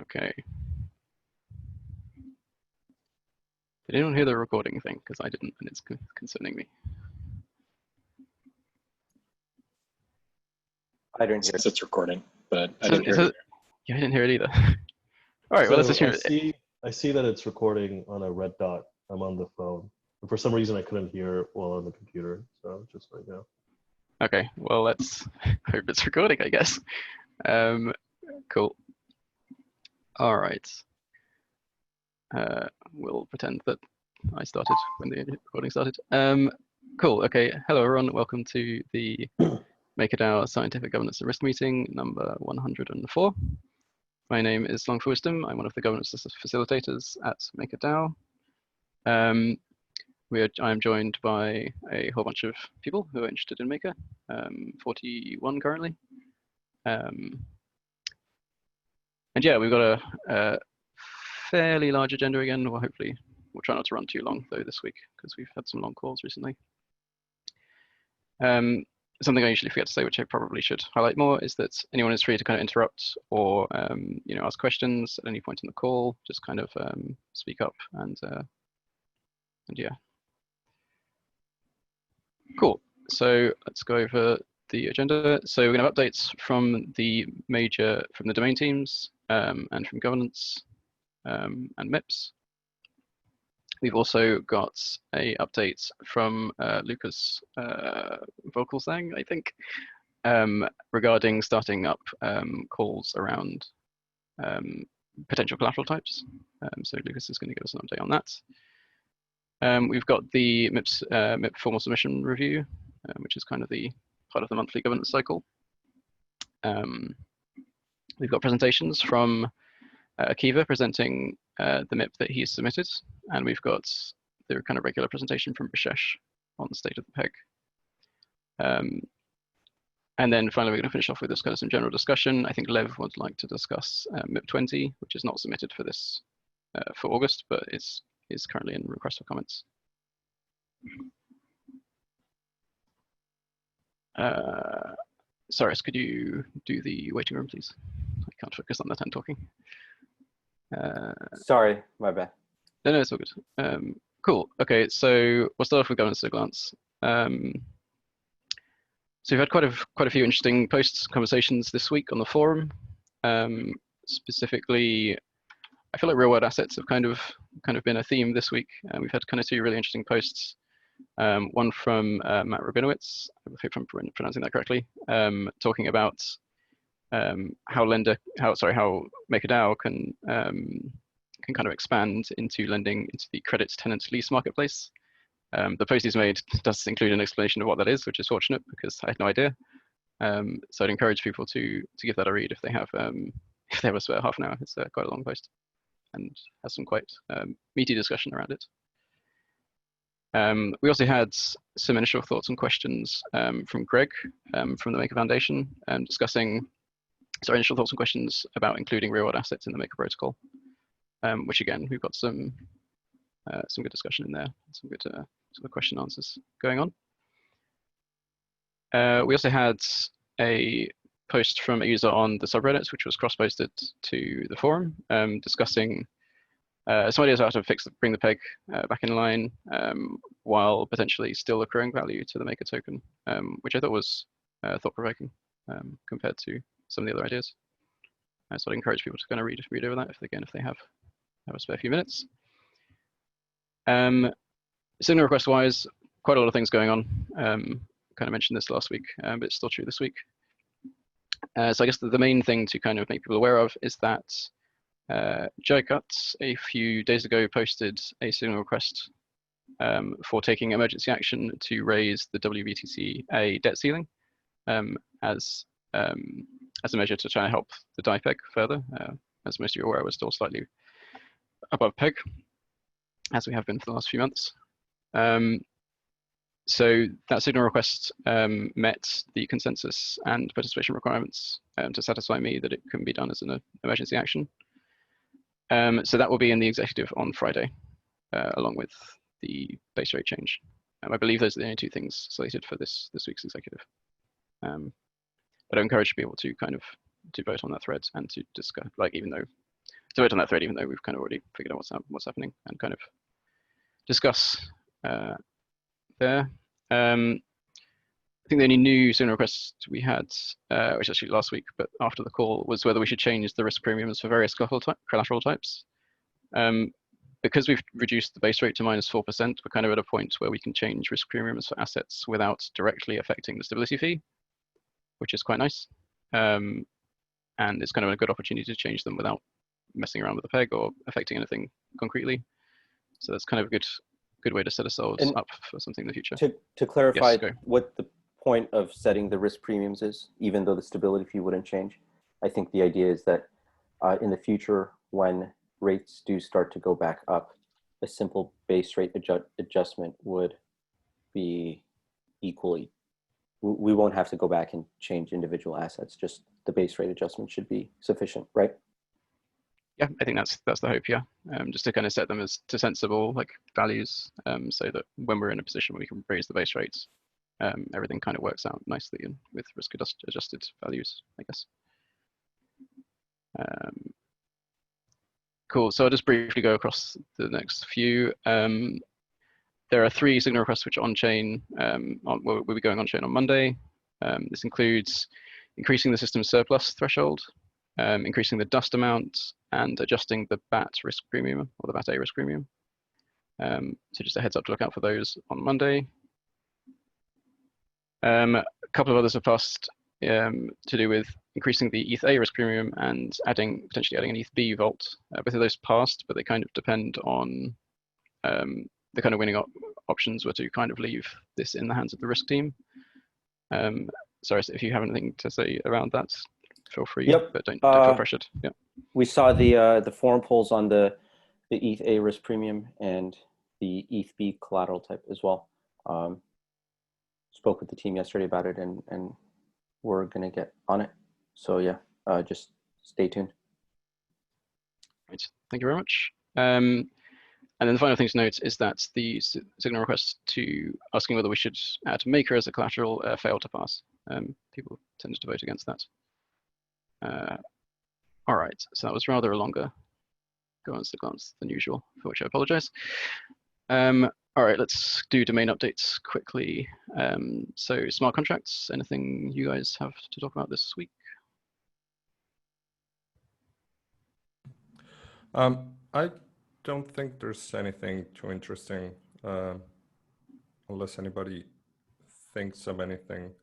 Okay. Did anyone hear the recording thing? Because I didn't, and it's concerning me. I didn't hear it's recording, but I didn't hear it. Yeah, I didn't hear it either. All right, well, let's assume. I see that it's recording on a red dot. I'm on the phone. And for some reason, I couldn't hear it while on the computer. So just right now. Okay, well, let's hope it's recording, I guess. Cool. All right. We'll pretend that I started when the recording started. Cool. Okay. Hello, everyone. Welcome to the MakerDAO Scientific Governance and Risk Meeting number 104. My name is Long for Wisdom. I'm one of the governance facilitators at MakerDAO. I'm joined by a whole bunch of people who are interested in Maker, 41 currently. And yeah, we've got a fairly large agenda again. Well, hopefully we'll try not to run too long though this week because we've had some long calls recently. Something I usually forget to say, which I probably should highlight more, is that anyone is free to kind of interrupt or ask questions at any point in the call. Just kind of speak up and yeah. Cool. So let's go over the agenda. So we're going to have updates from the domain teams and from governance and MIPs. We've also got a update from Lucas Vocalsang, I think, regarding starting up calls around potential collateral types. So Lucas is going to give us an update on that. We've got the MIP formal submission review, which is kind of the part of the monthly governance cycle. We've got presentations from Akiva presenting the MIP that he's submitted, and we've got the kind of regular presentation from Bishesh on the state of the Peg. And then finally, we're going to finish off with this kind of some general discussion. I think Lev would like to discuss MIP 20, which is not submitted for this for August, but is currently in request for comments. Cyrus, could you do the waiting room, please? I can't focus on that. I'm talking. Sorry, my bad. No, it's all good. Cool. Okay, so we'll start off with governance at a glance. So we've had quite a few interesting posts, conversations this week on the forum. Specifically, I feel like real world assets have kind of been a theme this week. We've had kind of two really interesting posts. One from Matt Rabinowitz, I hope I'm pronouncing that correctly, talking about how MakerDAO can kind of expand into lending into the credit tenant lease marketplace. The post he's made does include an explanation of what that is, which is fortunate because I had no idea. So I'd encourage people to give that a read if they have a spare half an hour. It's quite a long post and has some quite meaty discussion around it. We also had some initial thoughts and questions from Greg from the Maker Foundation, discussing initial thoughts and questions about including real-world assets in the Maker protocol, which again, we've got some good discussion in there, some good sort of question answers going on. We also had a post from a user on the subreddits, which was cross-posted to the forum, discussing some ideas about how to bring the peg back in line while potentially still accruing value to the Maker token, which I thought was thought-provoking compared to some of the other ideas. So I'd encourage people to kind of read over that if they have a spare few minutes. Signal request wise, quite a lot of things going on. Kind of mentioned this last week, but it's still true this week. So I guess the main thing to kind of make people aware of is that Jaicut a few days ago posted a signal request for taking emergency action to raise the WBTC debt ceiling as a measure to try and help the DAI peg further. As most of you are aware, we're still slightly above peg, as we have been for the last few months. So that signal request met the consensus and participation requirements to satisfy me that it can be done as an emergency action. So that will be in the executive on Friday, along with the base rate change. I believe those are the only two things slated for this week's executive. But I encourage people to kind of vote on that thread and to discuss, like, even though debate on that thread, even though we've kind of already figured out what's happening and kind of discuss there. I think the only new signal request we had, which actually last week, but after the call, was whether we should change the risk premiums for various collateral types. Because we've reduced the base rate to -4%, we're kind of at a point where we can change risk premiums for assets without directly affecting the stability fee, which is quite nice. And it's kind of a good opportunity to change them without messing around with the peg or affecting anything concretely. So that's kind of a good way to set ourselves up for something in the future. To clarify yes, what the point of setting the risk premiums is, even though the stability fee wouldn't change, I think the idea is that in the future, when rates do start to go back up, a simple base rate adjustment would be equally. We won't have to go back and change individual assets. Just the base rate adjustment should be sufficient, right? Yeah, I think that's the hope. Yeah, just to kind of set them as to sensible like values, so that when we're in a position where we can raise the base rates, everything kind of works out nicely and with risk adjusted values, I guess. Cool. So I'll just briefly go across the next few. There are 3 signal requests which are on-chain. We'll be going on-chain on Monday. This includes increasing the system surplus threshold, increasing the dust amount, and adjusting the BAT risk premium or the BAT-A risk premium. So just a heads up to look out for those on Monday. A couple of others have passed to do with increasing the ETH-A risk premium and potentially adding an ETH-B vault. Both of those passed, but they kind of depend on the kind of winning options were to kind of leave this in the hands of the risk team. Sorry, if you have anything to say around that, feel free. Yep. But don't feel pressured. Yeah. We saw the forum polls on the ETH-A risk premium and the ETH-B collateral type as well. Spoke with the team yesterday about it, and we're gonna get on it. So yeah, just stay tuned. Right. Thank you very much. And then the final thing to note is that the signal request to asking whether we should add Maker as a collateral failed to pass. People tended to vote against that. All right, so that was rather a longer glance than usual, for which I apologize. All right, let's do domain updates quickly. So smart contracts, anything you guys have to talk about this week? I don't think there's anything too interesting, unless anybody thinks of anything.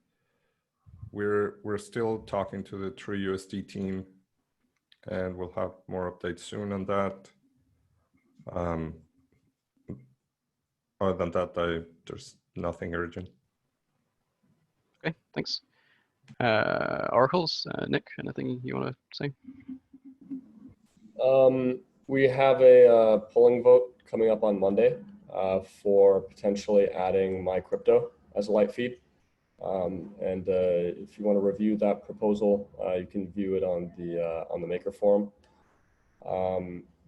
We're still talking to the TrueUSD team, and we'll have more updates soon on that. Other than that, there's nothing urgent. Okay, thanks. Oracles, Nick, anything you want to say? We have a polling vote coming up on Monday for potentially adding MyCrypto as a light feed. And if you want to review that proposal, you can view it on the Maker forum.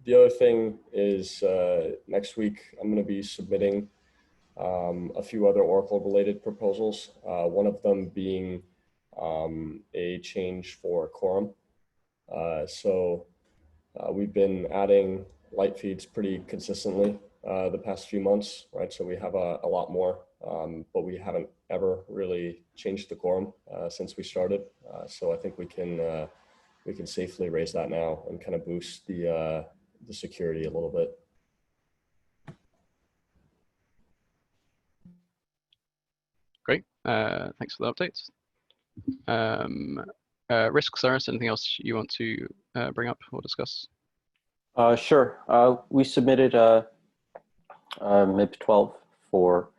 The other thing is next week I'm going to be submitting a few other Oracle-related proposals. One of them being a change for quorum. We've been adding light feeds pretty consistently the past few months, right? So we have a lot more, but we haven't ever really changed the quorum since we started. So I think we can safely raise that now and kind of boost the security a little bit. Great, thanks for the updates. Risks, Cyrus, anything else you want to bring up or discuss? Sure. We submitted MIP 12 for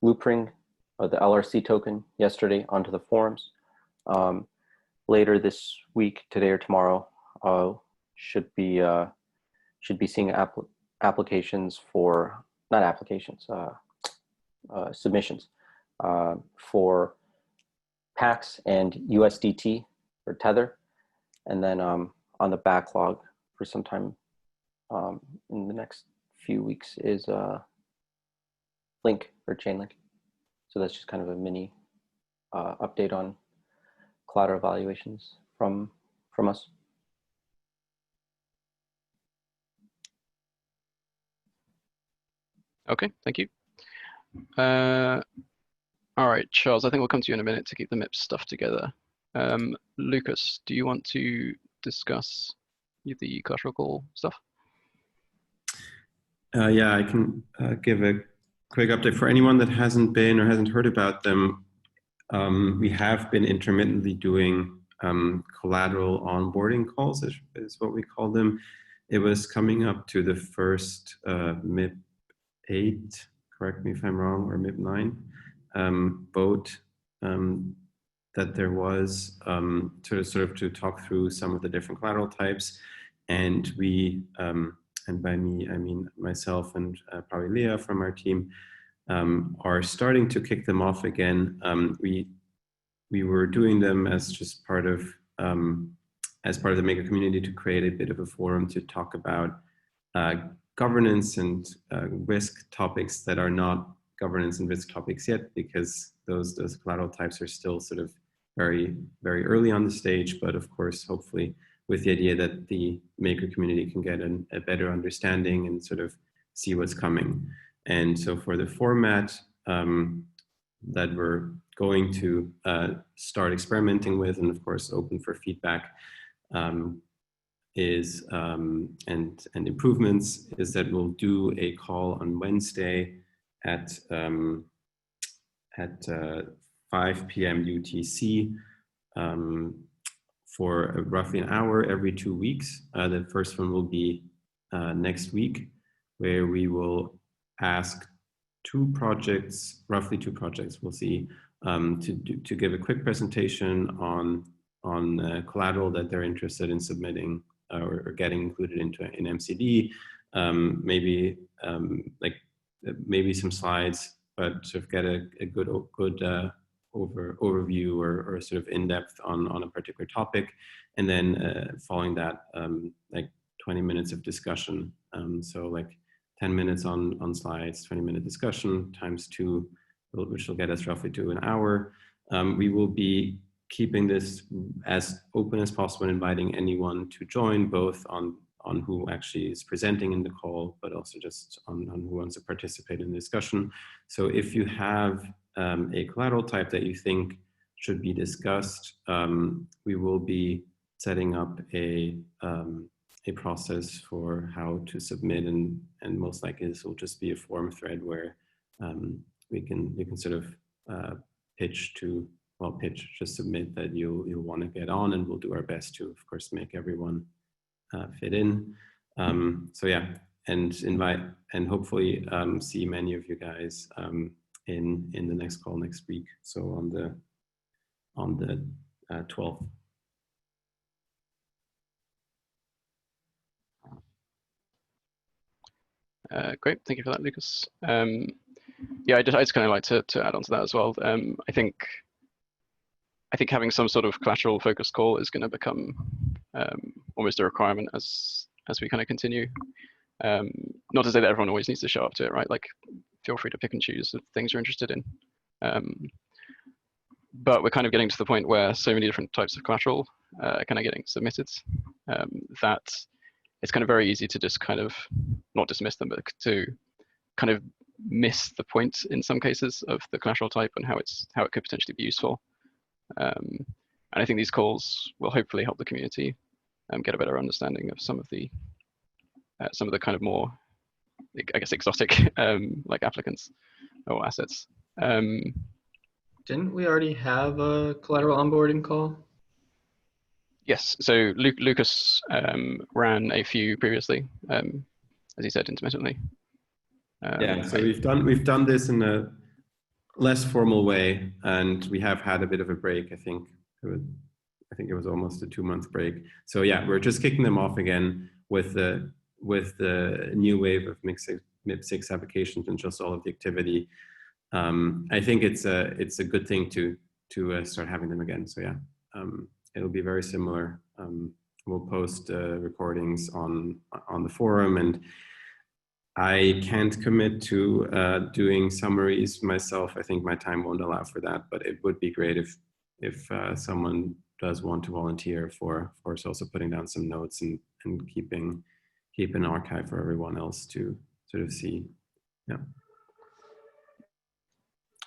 loopring the LRC token yesterday onto the forums. Later this week, today or tomorrow, should be seeing applications for, not applications, submissions for PAX and USDT or Tether, and then on the backlog for some time in the next few weeks is Link or Chainlink. So that's just kind of a mini update on collateral evaluations from us. Okay, thank you. All right, Charles, I think we'll come to you in a minute to keep the MIPS stuff together. Lucas, do you want to discuss the Collateral Call stuff? Yeah, I can give a quick update for anyone that hasn't been or hasn't heard about them. We have been intermittently doing collateral onboarding calls, is what we call them. It was coming up to the first MIP 8, correct me if I'm wrong, or MIP 9 vote that there was sort of to talk through some of the different collateral types. And we, and by me, I mean myself and probably Leah from our team, are starting to kick them off again. We were doing them as just part of the Maker community to create a bit of a forum to talk about governance and risk topics that are not governance and risk topics yet, because those collateral types are still sort of very, very early on the stage. But of course, hopefully with the idea that the Maker community can get a better understanding and sort of see what's coming. And so for the format that we're going to start experimenting with, and of course open for feedback, is and improvements, is that we'll do a call on Wednesday at 5 p.m. UTC for roughly an hour every 2 weeks. The first one will be next week, where we will ask roughly two projects, we'll see, to give a quick presentation on collateral that they're interested in submitting or getting included into in MCD, maybe some slides, but sort of get a good overview or sort of in-depth on a particular topic, and then following that, like 20 minutes of discussion. So like 10 minutes on slides, 20-minute discussion times 2, which will get us roughly to an hour. We will be keeping this as open as possible, inviting anyone to join, both on who actually is presenting in the call, but also just on who wants to participate in the discussion. So if you have a collateral type that you think should be discussed, we will be setting up a process for how to submit, and most likely this will just be a forum thread where we can sort of just submit that you'll want to get on, and we'll do our best to, of course, make everyone fit in. So yeah, and invite and hopefully see many of you guys in the next call next week. So on the 12th. Great, thank you for that, Lucas. Yeah, I just kind of like to add on to that as well. I think having some sort of collateral focused call is going to become almost a requirement as we kind of continue. Not to say that everyone always needs to show up to it, right? Like, feel free to pick and choose the things you're interested in. But we're kind of getting to the point where so many different types of collateral are kind of getting submitted that it's kind of very easy to just kind of not dismiss them, but to kind of miss the point in some cases of the collateral type and how it could potentially be useful. And I think these calls will hopefully help the community get a better understanding of some of the kind of more, I guess, exotic like applicants or assets. Didn't we already have a collateral onboarding call? Yes, so Lucas ran a few previously, as he said, intermittently. Yeah, so we've done this in a less formal way, and we have had a bit of a break. I think it was almost a 2-month break. So yeah, we're just kicking them off again with the new wave of MIP6 applications and just all of the activity. I think it's a good thing to start having them again. So yeah, it'll be very similar. We'll post recordings on the forum, and I can't commit to doing summaries myself. I think my time won't allow for that, but it would be great if someone does want to volunteer for, of course, also putting down some notes and keep an archive for everyone else to sort of see Yeah.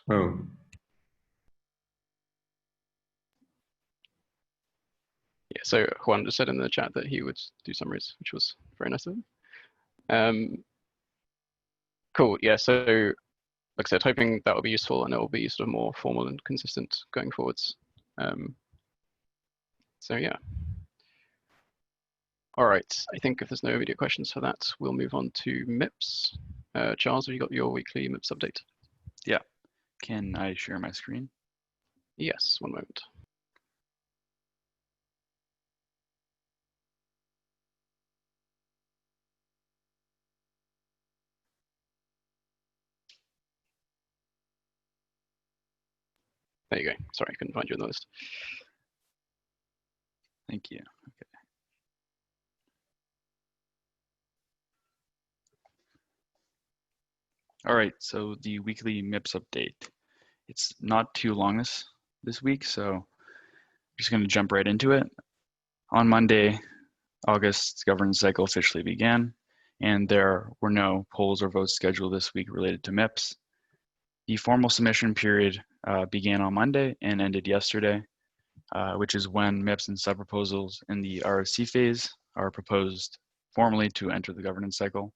Oh, Yeah, so Juan just said in the chat that he would do summaries, which was very nice of him. Cool, yeah, so like I said, hoping that will be useful and it will be sort of more formal and consistent going forwards. So yeah. All right, I think if there's no immediate questions for that, we'll move on to MIPs. Charles, have you got your weekly MIPs update? Yeah. Can I share my screen? Yes, one moment. There you go. Sorry, I couldn't find you on the list. Thank you. Okay. All right, so the weekly MIPS update. It's not too long this week, so I'm just going to jump right into it. On Monday, August's governance cycle officially began, and there were no polls or votes scheduled this week related to MIPS. The formal submission period began on Monday and ended yesterday, which is when MIPS and sub-proposals in the RFC phase are proposed formally to enter the governance cycle.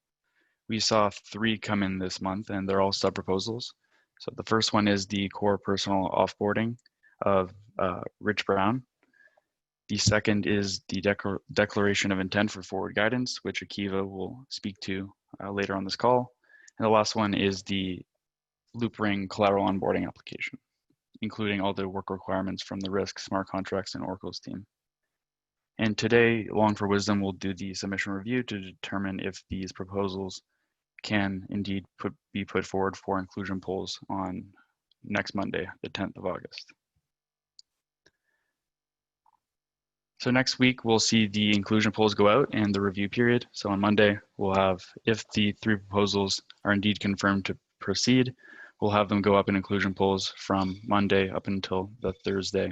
We saw 3 come in this month, and they're all sub-proposals. So the first one is the core personal offboarding of Rich Brown. The second is the declaration of intent for forward guidance, which Akiva will speak to later on this call. And the last one is the Loopring collateral onboarding application, including all the work requirements from the risk, smart contracts, and Oracle's team. And today, Long for Wisdom will do the submission review to determine if these proposals can indeed be put forward for inclusion polls on next Monday, the 10th of August. So next week, we'll see the inclusion polls go out and the review period. So on Monday, we'll have, if the 3 proposals are indeed confirmed to proceed, we'll have them go up in inclusion polls from Monday up until the Thursday,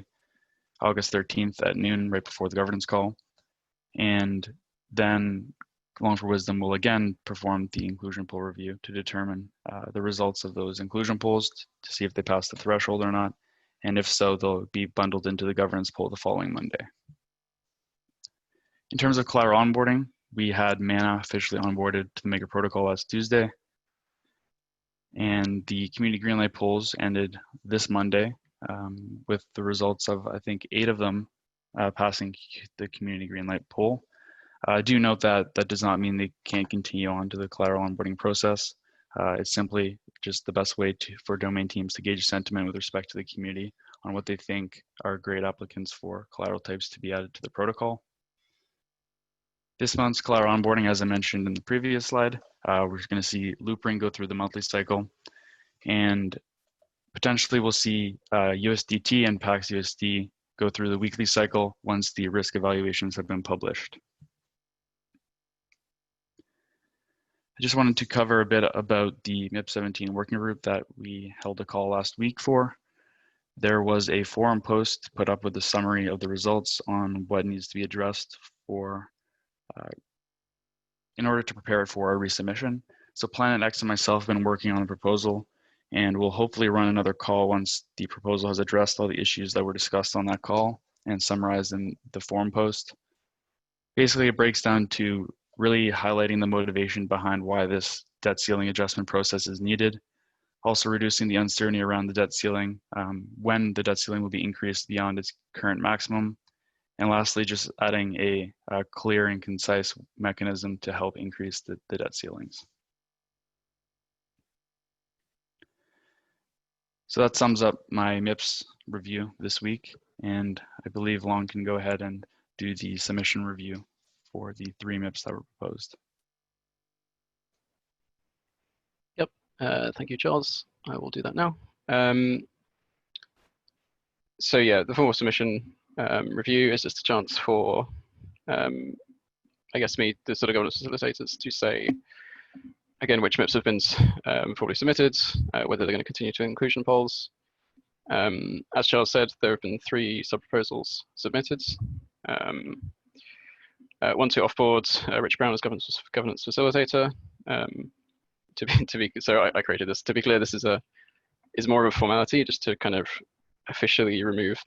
August 13th at noon, right before the governance call. And then Long for Wisdom will again perform the inclusion poll review to determine the results of those inclusion polls to see if they pass the threshold or not. And if so, they'll be bundled into the governance poll the following Monday. In terms of collateral onboarding, we had Mana officially onboarded to the Maker protocol last Tuesday. And the community greenlight polls ended this Monday with the results of, I think, 8 of them passing the community greenlight poll. Do note that that does not mean they can't continue on to the collateral onboarding process. It's simply just the best way for domain teams to gauge sentiment with respect to the community on what they think are great applicants for collateral types to be added to the protocol. This month's collateral onboarding, as I mentioned in the previous slide, we're going to see Loopring go through the monthly cycle, and potentially we'll see USDT and Pax USD go through the weekly cycle once the risk evaluations have been published. I just wanted to cover a bit about the MIP17 working group that we held a call last week for. There was a forum post put up with a summary of the results on what needs to be addressed for in order to prepare it for our resubmission. So Planet X and myself have been working on the proposal, and we'll hopefully run another call once the proposal has addressed all the issues that were discussed on that call and summarized in the forum post. Basically, it breaks down to really highlighting the motivation behind why this debt ceiling adjustment process is needed, also reducing the uncertainty around the debt ceiling, when the debt ceiling will be increased beyond its current maximum, and lastly, just adding a clear and concise mechanism to help increase the debt ceilings. So that sums up my MIPS review this week, and I believe Long can go ahead and do the submission review for the 3 MIPs that were proposed. Yep, thank you, Charles. I will do that now. So yeah, the formal submission review is just a chance for, I guess, me, the sort of governance facilitators, to say, again, which MIPs have been formally submitted, whether they're going to continue to inclusion polls. As Charles said, there have been 3 sub-proposals submitted. 1 to offboard Rich Brown as governance facilitator, so I created this. To be clear, this is more of a formality, just to kind of officially remove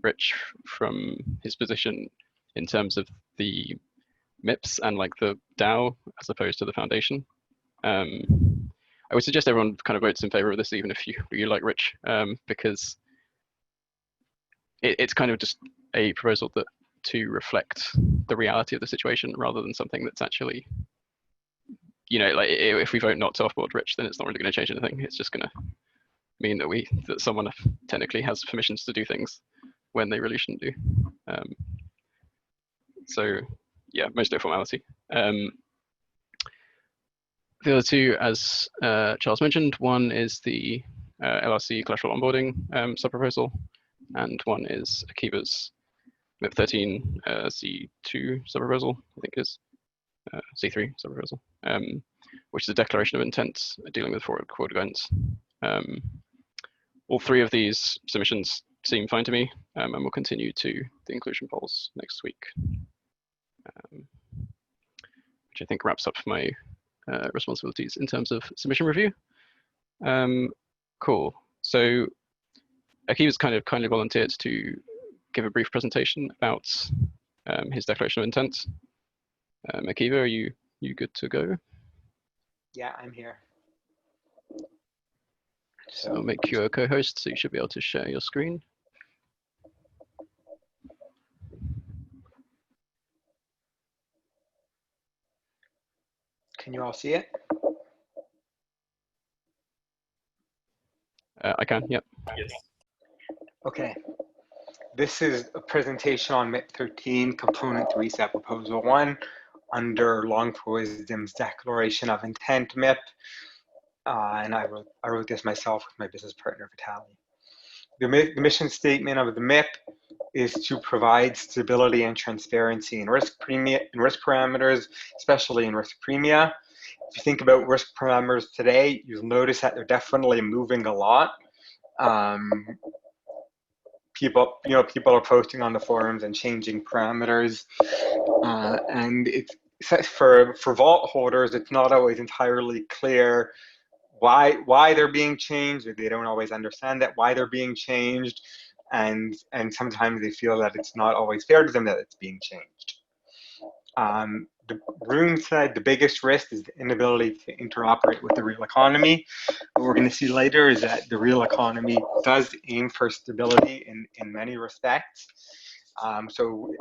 Rich from his position in terms of the MIPs and like the DAO as opposed to the foundation. I would suggest everyone kind of votes in favor of this, even if you like Rich, because it's kind of just a proposal to reflect the reality of the situation rather than something that's actually, like if we vote not to offboard Rich, then it's not really going to change anything. It's just going to mean that someone technically has permissions to do things when they really shouldn't do. So yeah, mostly a formality. The other two, as Charles mentioned, one is the LRC collateral onboarding sub-proposal, and one is Akiva's MIP 13 C2 sub-proposal, I think is C3 sub-proposal, which is a declaration of intent dealing with forward guidance. All three of these submissions seem fine to me, and we'll continue to the inclusion polls next week, which I think wraps up my responsibilities in terms of submission review. Cool. So Akiva's kind of kindly volunteered to give a brief presentation about his declaration of intent. Akiva, are you good to go? Yeah, I'm here. So I'll make you a co-host, so you should be able to share your screen. Can you all see it? I can, yep. Yes. Okay. This is a presentation on MIP 13, Component 3, Set Proposal 1, under Long for Wisdom's Declaration of Intent MIP. And I wrote this myself with my business partner, Vitaly. The mission statement of the MIP is to provide stability and transparency in risk parameters, especially in risk premia. If you think about risk parameters today, you'll notice that they're definitely moving a lot. People are posting on the forums and changing parameters, and it's for vault holders, it's not always entirely clear why they're being changed. They don't always understand why they're being changed, and sometimes they feel that it's not always fair to them that it's being changed. The room said the biggest risk is the inability to interoperate with the real economy. What we're going to see later is that the real economy does aim for stability in many respects. So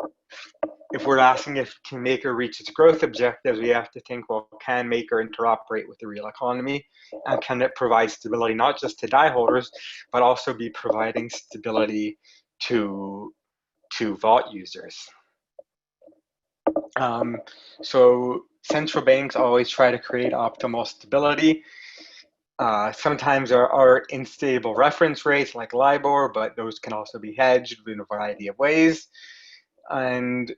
if we're asking if can Maker reach its growth objectives, we have to think, well, can Maker interoperate with the real economy? And can it provide stability not just to DAI holders, but also be providing stability to vault users? So central banks always try to create optimal stability. Sometimes there are unstable reference rates like LIBOR, but those can also be hedged in a variety of ways. And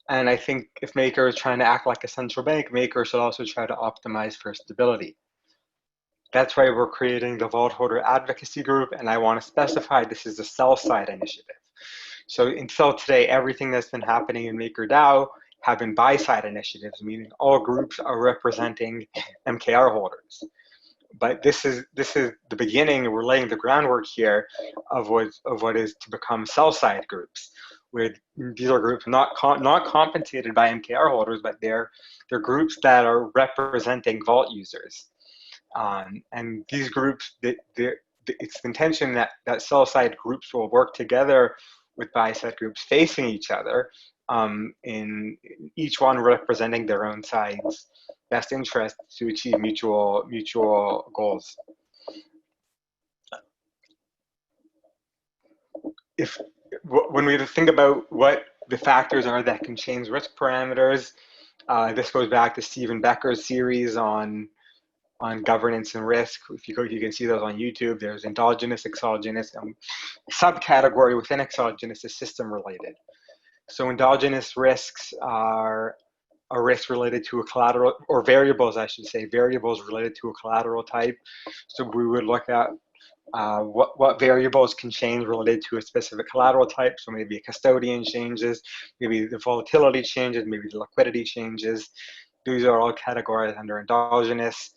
I think if Maker is trying to act like a central bank, Maker should also try to optimize for stability. That's why we're creating the Vault Holder Advocacy Group, and I want to specify this is a sell-side initiative. So until today, everything that's been happening in MakerDAO have been buy-side initiatives, meaning all groups are representing MKR holders. But this is the beginning. We're laying the groundwork here of what is to become sell-side groups, where these are groups not compensated by MKR holders, but they're groups that are representing vault users. And these groups, it's the intention that sell-side groups will work together with buy-side groups facing each other, in each one representing their own side's best interest to achieve mutual goals. When we think about what the factors are that can change risk parameters, this goes back to Stephen Becker's series on governance and risk. If you go, you can see those on YouTube. There's endogenous, exogenous, and subcategory within exogenous is system related. So endogenous risks are risks related to a collateral, or variables, I should say, variables related to a collateral type. So we would look at what variables can change related to a specific collateral type. So maybe a custodian changes, maybe the volatility changes, maybe the liquidity changes. These are all categorized under endogenous.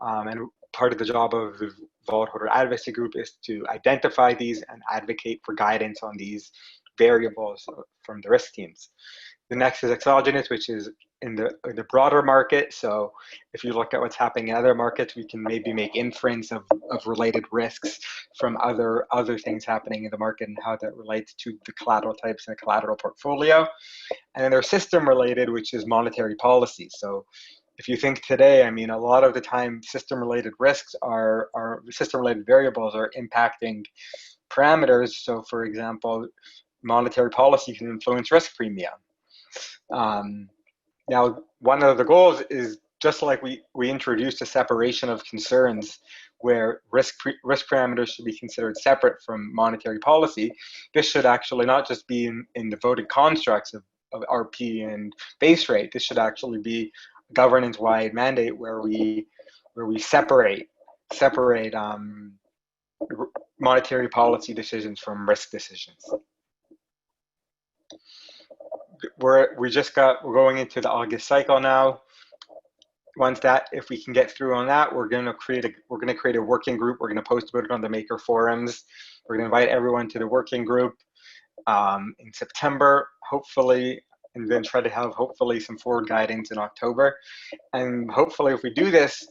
And part of the job of the vault holder advocacy group is to identify these and advocate for guidance on these variables from the risk teams. The next is exogenous, which is in the broader market. So if you look at what's happening in other markets, we can maybe make inference of related risks from other things happening in the market and how that relates to the collateral types in a collateral portfolio. And then there's system related, which is monetary policy. So if you think today, I mean, a lot of the time system related risks are system related variables are impacting parameters. So for example, monetary policy can influence risk premium. Now, one of the goals is just like we introduced a separation of concerns where risk parameters should be considered separate from monetary policy. This should actually not just be in the voted constructs of RP and base rate. This should actually be a governance-wide mandate where we separate monetary policy decisions from risk decisions. We're going into the August cycle now. If we can get through on that, we're gonna create a working group. We're gonna post about it on the Maker forums. We're gonna invite everyone to the working group in September, hopefully, and then try to have hopefully some forward guidance in October. And hopefully, if we do this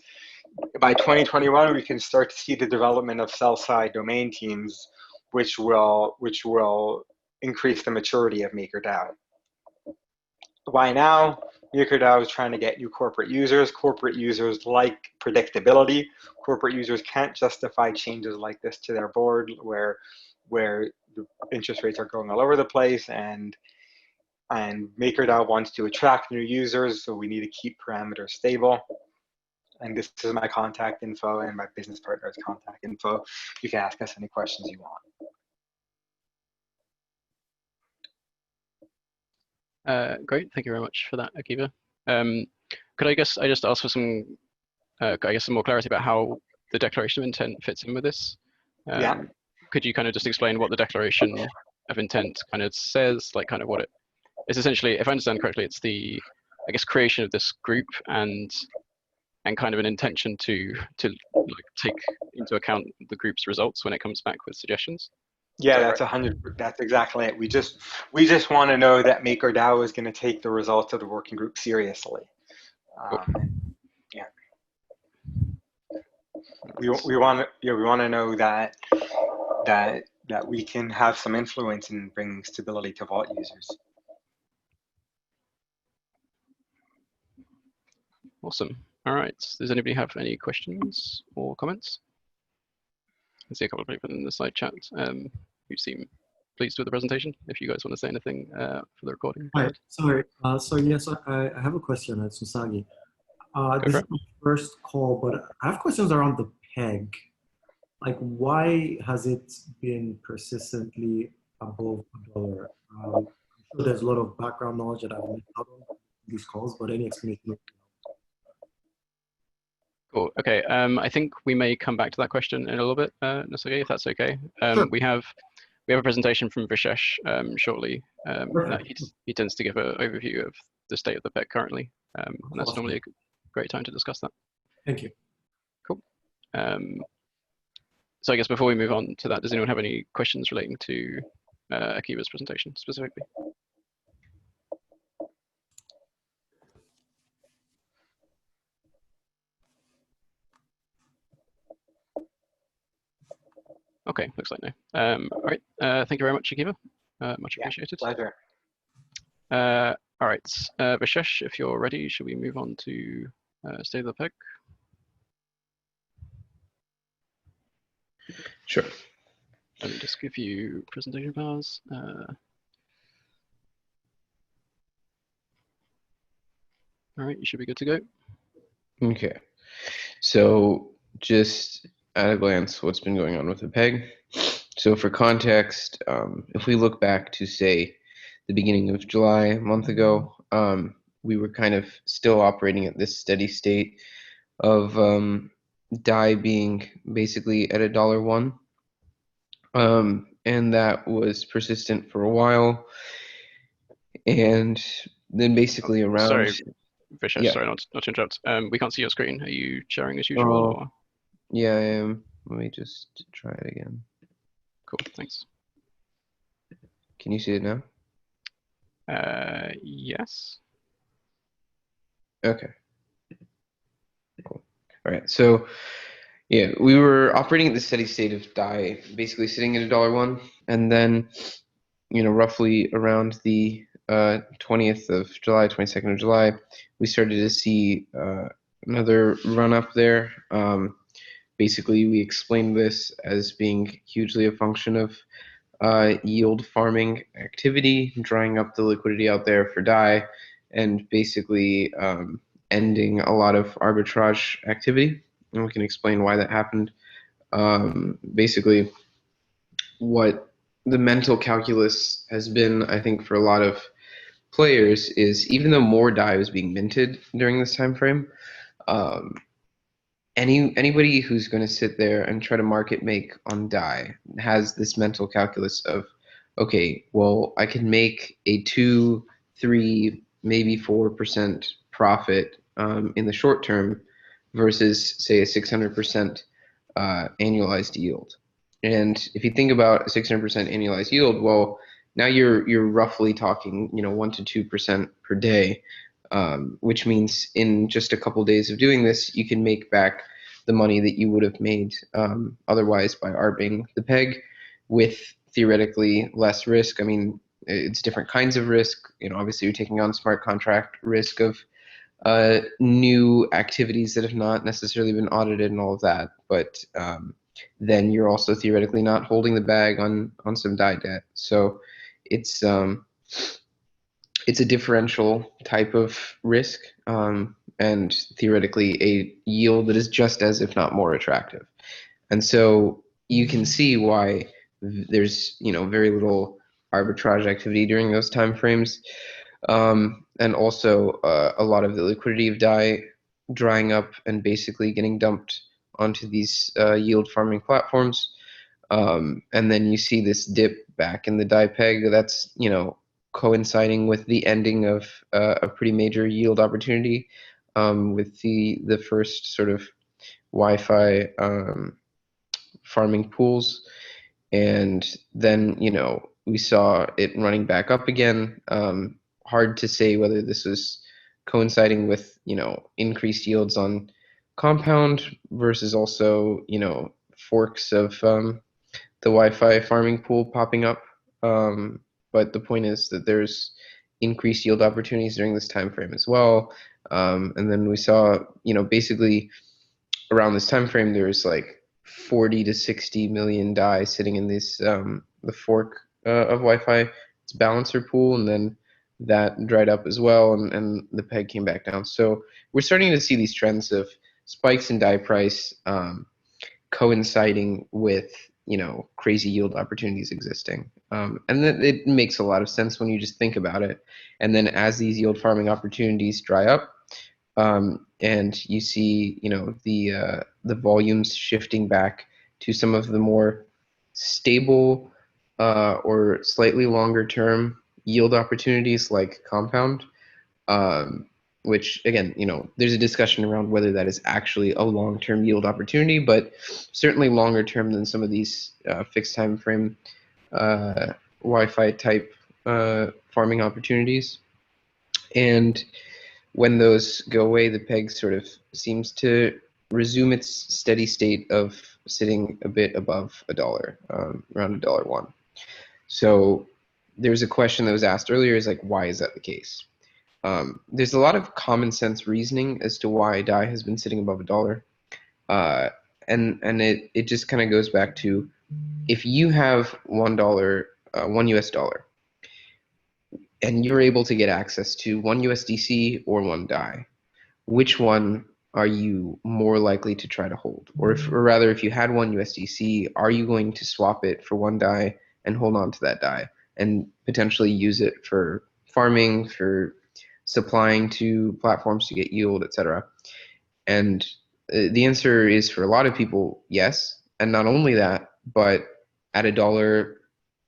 by 2021, we can start to see the development of sell-side domain teams, which will increase the maturity of MakerDAO. Why now? MakerDAO is trying to get new corporate users. Corporate users like predictability. Corporate users can't justify changes like this to their board where the interest rates are going all over the place, and MakerDAO wants to attract new users, so we need to keep parameters stable. And this is my contact info and my business partner's contact info. You can ask us any questions you want. Great, thank you very much for that, Akiva. Could I just ask for some more clarity about how the declaration of intent fits in with this? Yeah. Could you kind of just explain what the declaration of intent kind of says, like kind of what it's essentially, if I understand correctly, it's the, I guess, creation of this group and kind of an intention to like take into account the group's results when it comes back with suggestions. Yeah, that's 100. That's exactly it. We just want to know that MakerDAO is going to take the results of the working group seriously. Yeah, we want to know that we can have some influence in bringing stability to vault users. Awesome. All right. Does anybody have any questions or comments? I see a couple of people in the side chat who seem pleased with the presentation. If you guys want to say anything for the recording. Hi, sorry. So yes, I have a question at Susagi. This is my first call, but I have questions around the peg. Like, why has it been persistently above $1? I'm sure there's a lot of background knowledge that I've missed out on these calls, but any explanation? Cool. Okay. I think we may come back to that question in a little bit, Nasagi, if that's okay. Sure. We have a presentation from Vishesh shortly. That he tends to give an overview of the state of the peg currently, and that's normally a great time to discuss that. Thank you. Cool. So I guess before we move on to that, does anyone have any questions relating to Akiva's presentation specifically? Okay, looks like no. All right, thank you very much, Akiva. Much appreciated. Pleasure. All right, Vishesh, if you're ready, should we move on to State of the Peg? Sure. Let me just give you presentation bars. All right, you should be good to go. Okay. So just at a glance, what's been going on with the peg. So for context, if we look back to, say, the beginning of July, a month ago, we were kind of still operating at this steady state of DAI being basically at $1. And that was persistent for a while. And then basically around... Vishesh, Yeah. sorry not to interrupt. We can't see your screen. Are you sharing as usual? Oh, Or? yeah, I am. Let me just try it again. Cool, thanks. Can you see it now? Yes. Okay. Cool. All right. So, yeah, we were operating at the steady state of DAI, basically sitting at $1.01, and then, roughly around the 20th of July, 22nd of July, we started to see another run up there. Basically, we explained this as being hugely a function of yield farming activity, drying up the liquidity out there for DAI, and basically ending a lot of arbitrage activity. And we can explain why that happened. Basically, what the mental calculus has been, I think, for a lot of players is even though more DAI was being minted during this time frame, anybody who's going to sit there and try to market make on DAI has this mental calculus of, okay, well, I can make a 2, 3, maybe 4% profit in the short term versus, say, a 600% annualized yield. And if you think about a 600% annualized yield, well, now you're roughly talking 1 to 2% per day, which means in just a couple days of doing this, you can make back the money that you would have made otherwise by arbing the peg with theoretically less risk. I mean, it's different kinds of risk. Obviously you're taking on smart contract risk of new activities that have not necessarily been audited and all of that. But then you're also theoretically not holding the bag on some DAI debt. So it's a differential type of risk, and theoretically a yield that is just as, if not more, attractive. And so you can see why there's very little arbitrage activity during those time frames, and also a lot of the liquidity of DAI drying up and basically getting dumped onto these yield farming platforms. And then you see this dip back in the DAI peg. That's coinciding with the ending of a pretty major yield opportunity with the first sort of Wi-Fi farming pools, and then we saw it running back up again. Hard to say whether this was coinciding with increased yields on Compound versus also forks of the Wi-Fi farming pool popping up. But the point is that there's increased yield opportunities during this time frame as well. And then we saw, basically around this time frame, there's like 40 to 60 million DAI sitting in this the fork of Wi-Fi. It's balancer pool, and then that dried up as well, and the peg came back down. So we're starting to see these trends of spikes in DAI price coinciding with crazy yield opportunities existing, and then it makes a lot of sense when you just think about it. And then as these yield farming opportunities dry up, and you see the volumes shifting back to some of the more stable or slightly longer term yield opportunities like Compound, which again, there's a discussion around whether that is actually a long-term yield opportunity, but certainly longer term than some of these fixed time frame Wi-Fi type farming opportunities. And when those go away, the peg sort of seems to resume its steady state of sitting a bit above $1, around $1.01. So there's a question that was asked earlier, is like, why is that the case? There's a lot of common sense reasoning as to why DAI has been sitting above $1, and it just kind of goes back to, if you have $1, $1 US, and you're able to get access to 1 USDC or 1 DAI, which one are you more likely to try to hold? Or rather, if you had 1 USDC, are you going to swap it for 1 DAI and hold on to that DAI and potentially use it for farming, for supplying to platforms to get yield, etc.? And the answer is, for a lot of people, yes. And not only that, but at $1.50,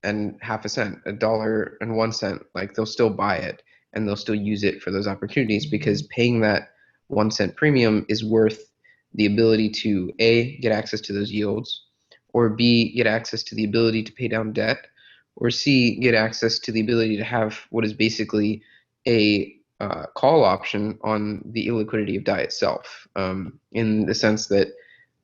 $1.01, like, they'll still buy it. and they'll still use it for those opportunities, because paying that 1 cent premium is worth the ability to A, get access to those yields, or B, get access to the ability to pay down debt, or C, get access to the ability to have what is basically a call option on the illiquidity of DAI itself, in the sense that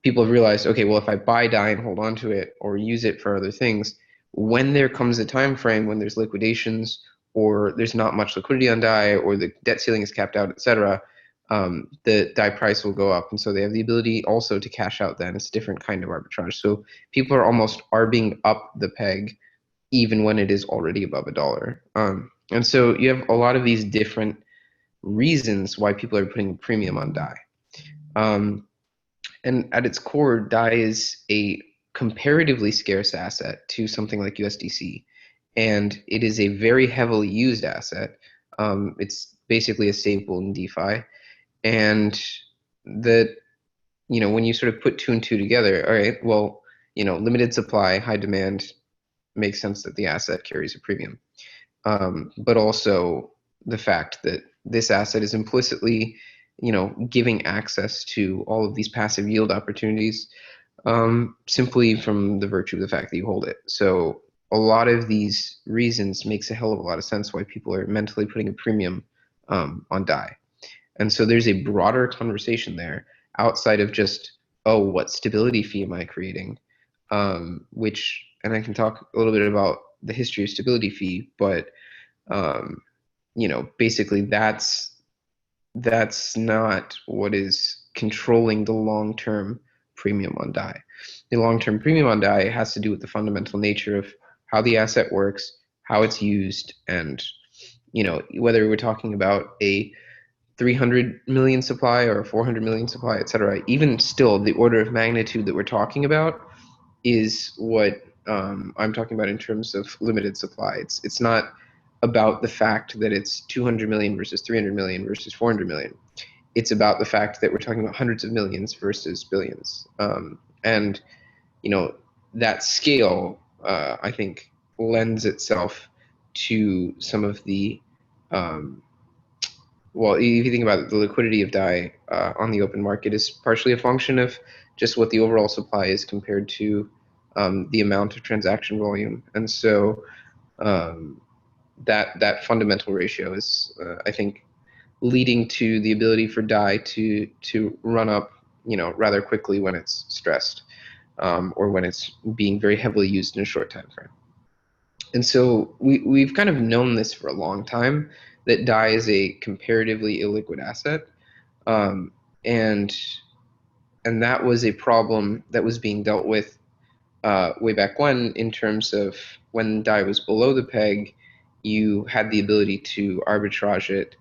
people have realized, okay, well, if I buy DAI and hold on to it or use it for other things, when there comes a time frame when there's liquidations or there's not much liquidity on DAI or the debt ceiling is capped out, etc., the DAI price will go up. And so they have the ability also to cash out then. It's a different kind of arbitrage. So people are almost arbing up the peg even when it is already above $1. And so you have a lot of these different reasons why people are putting a premium on DAI. And at its core, DAI is a comparatively scarce asset to something like USDC. And it is a very heavily used asset. It's basically a staple in DeFi. And that, when you sort of put 2 and 2 together, all right, well, limited supply, high demand, makes sense that the asset carries a premium. But also the fact that this asset is implicitly, giving access to all of these passive yield opportunities, simply from the virtue of the fact that you hold it. So a lot of these reasons makes a hell of a lot of sense why people are mentally putting a premium on DAI. And so there's a broader conversation there outside of just, oh, what stability fee am I creating? Which, and I can talk a little bit about the history of stability fee, but basically that's not what is controlling the long-term premium on DAI. The long-term premium on DAI has to do with the fundamental nature of how the asset works, how it's used, and whether we're talking about a 300 million supply or a 400 million supply, etc. Even still, the order of magnitude that we're talking about is what I'm talking about in terms of limited supply. It's not about the fact that it's 200 million versus 300 million versus 400 million. It's about the fact that we're talking about hundreds of millions versus billions. And that scale, I think, lends itself to some of the well, if you think about it, the liquidity of DAI on the open market is partially a function of just what the overall supply is compared to the amount of transaction volume. And so that fundamental ratio is, I think, leading to the ability for DAI to run up, rather quickly when it's stressed, or when it's being very heavily used in a short time frame. And so we've kind of known this for a long time, that DAI is a comparatively illiquid asset, and that was a problem that was being dealt with way back when, in terms of when DAI was below the peg, you had the ability to arbitrage it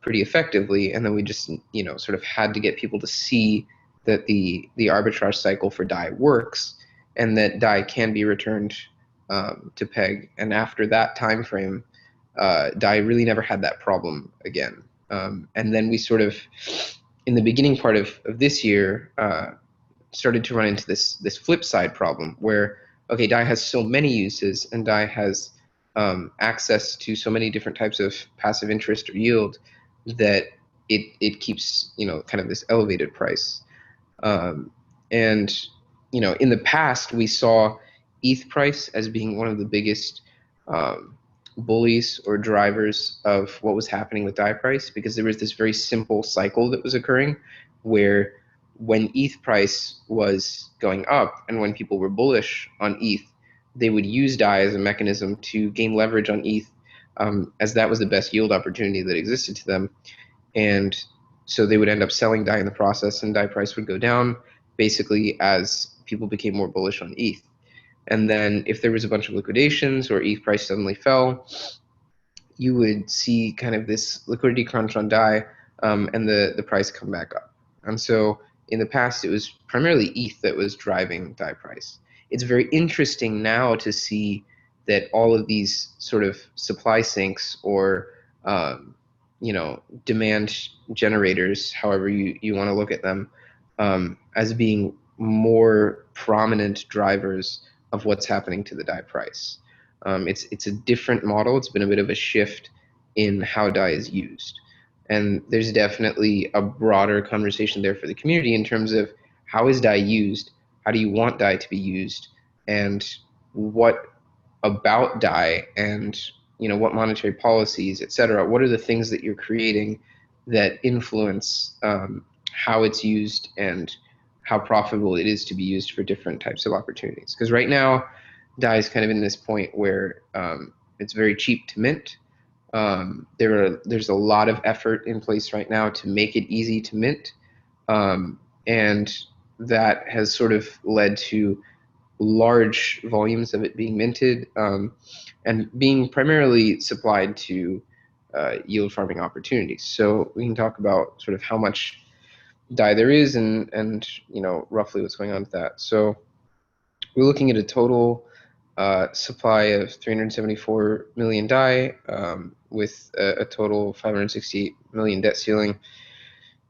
pretty effectively, and then we just sort of had to get people to see that the arbitrage cycle for DAI works, and that DAI can be returned to peg. And after that time frame, DAI really never had that problem again. And then we sort of, in the beginning part of this year, started to run into this flip side problem where, okay, DAI has so many uses, and DAI has access to so many different types of passive interest or yield, that it keeps kind of this elevated price. And in the past, we saw ETH price as being one of the biggest bullies or drivers of what was happening with DAI price, because there was this very simple cycle that was occurring where, when ETH price was going up and when people were bullish on ETH, they would use DAI as a mechanism to gain leverage on ETH, as that was the best yield opportunity that existed to them. And so they would end up selling DAI in the process, and DAI price would go down basically as people became more bullish on ETH. And then if there was a bunch of liquidations or ETH price suddenly fell, you would see kind of this liquidity crunch on DAI, and the price come back up. And so in the past, it was primarily ETH that was driving DAI price. It's very interesting now to see that all of these sort of supply sinks or demand generators, however you want to look at them, as being more prominent drivers of what's happening to the DAI price. It's a different model. It's been a bit of a shift in how dye is used. And there's definitely a broader conversation there for the community in terms of how is dye used, how do you want dye to be used, and what about dye, and what monetary policies, et cetera, what are the things that you're creating that influence how it's used and how profitable it is to be used for different types of opportunities. Because right now, dye is kind of in this point where it's very cheap to mint. There's a lot of effort in place right now to make it easy to mint, and that has sort of led to large volumes of it being minted, and being primarily supplied to yield farming opportunities. So we can talk about sort of how much dye there is and roughly what's going on with that. So we're looking at a total supply of 374 million dye, with a total 568 million debt ceiling.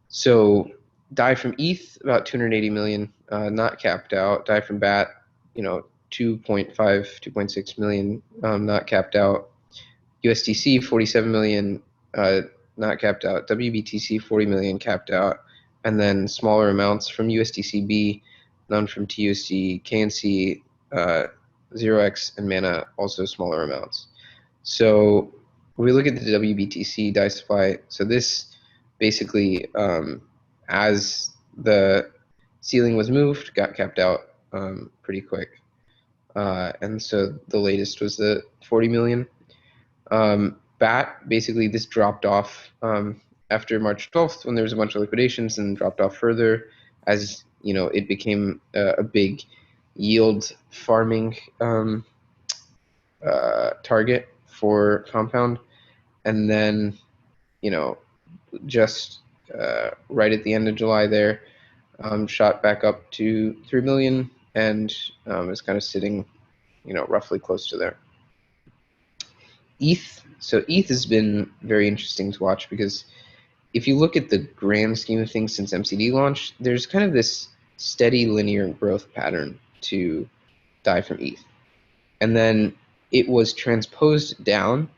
So dye from ETH, about 280 million, not capped out. Dye from BAT, 2.5, 2.6 million, not capped out. USDC, 47 million, not capped out. WBTC, 40 million, capped out. And then smaller amounts from USDCB, none from TUSD, KNC, 0x, and Mana, also smaller amounts. So when we look at the WBTC dye supply, so this basically, as the ceiling was moved, got capped out pretty quick. And so the latest was the 40 million. BAT, basically this dropped off after March 12th when there was a bunch of liquidations, and dropped off further as it became a big yield farming target for Compound. And then just right at the end of July there, shot back up to 3 million, and is kind of sitting roughly close to there. ETH. So ETH has been very interesting to watch, because if you look at the grand scheme of things since MCD launch, there's kind of this steady linear growth pattern to dye from ETH. And then it was transposed down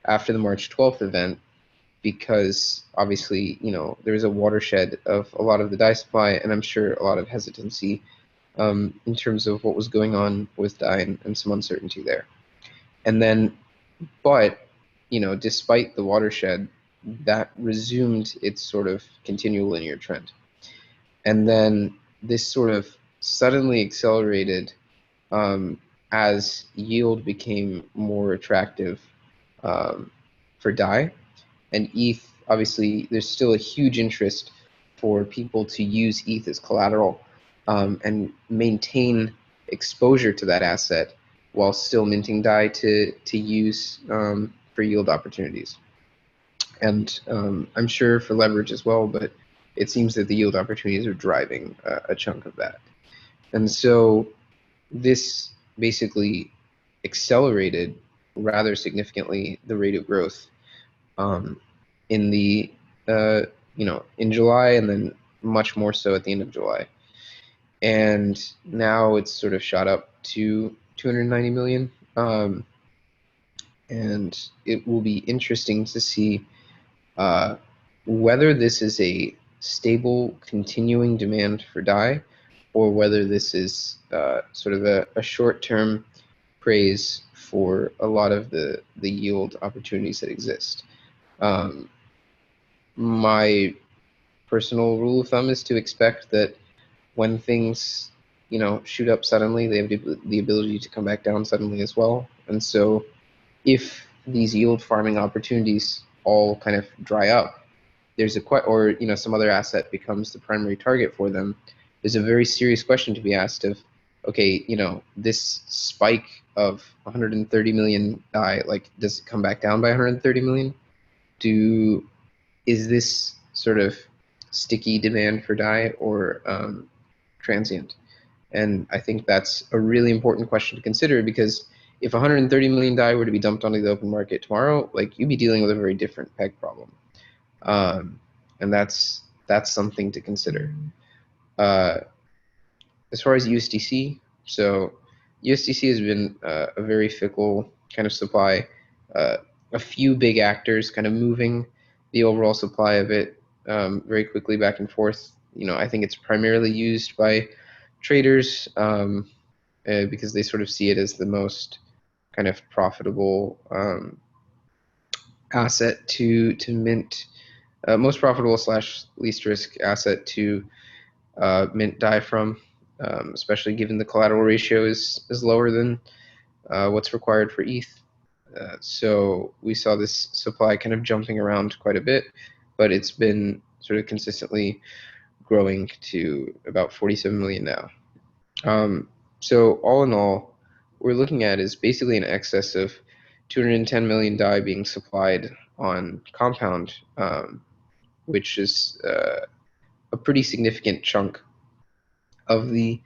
after the March 12th event, because obviously, there was a watershed of a lot of the dye supply, and I'm sure a lot of hesitancy in terms of what was going on with dye, and some uncertainty there. And then, but, despite the watershed, that resumed its sort of continual linear trend. And then this sort of suddenly accelerated as yield became more attractive for dye. And ETH, obviously, there's still a huge interest for people to use ETH as collateral and maintain exposure to that asset while still minting dye to use for yield opportunities. And I'm sure for leverage as well, but it seems that the yield opportunities are driving a chunk of that. And so this basically accelerated rather significantly the rate of growth in the in July, and then much more so at the end of July. And now it's sort of shot up to 290 million. And it will be interesting to see whether this is a stable continuing demand for dye, or whether this is sort of a short-term praise for a lot of the yield opportunities that exist. My personal rule of thumb is to expect that when things shoot up suddenly, they have the ability to come back down suddenly as well. And so if these yield farming opportunities all kind of dry up, there's or some other asset becomes the primary target for them, there's a very serious question to be asked of, okay, this spike of 130 million dye, like, does it come back down by 130 million? Is this sort of sticky demand for dye, or transient? And I think that's a really important question to consider, because if 130 million dye were to be dumped onto the open market tomorrow, like, you'd be dealing with a very different peg problem. And that's something to consider. As far as USDC, so USDC has been a very fickle kind of supply. a few big actors kind of moving the overall supply of it very quickly back and forth. I think it's primarily used by traders because they sort of see it as the most kind of profitable asset to mint, most profitable / least risk asset to mint DAI from, especially given the collateral ratio is lower than what's required for ETH. So we saw this supply kind of jumping around quite a bit, but it's been sort of consistently growing to about 47 million now. So all in all, what we're looking at is basically an excess of 210 million DAI being supplied on Compound, which is a pretty significant chunk of the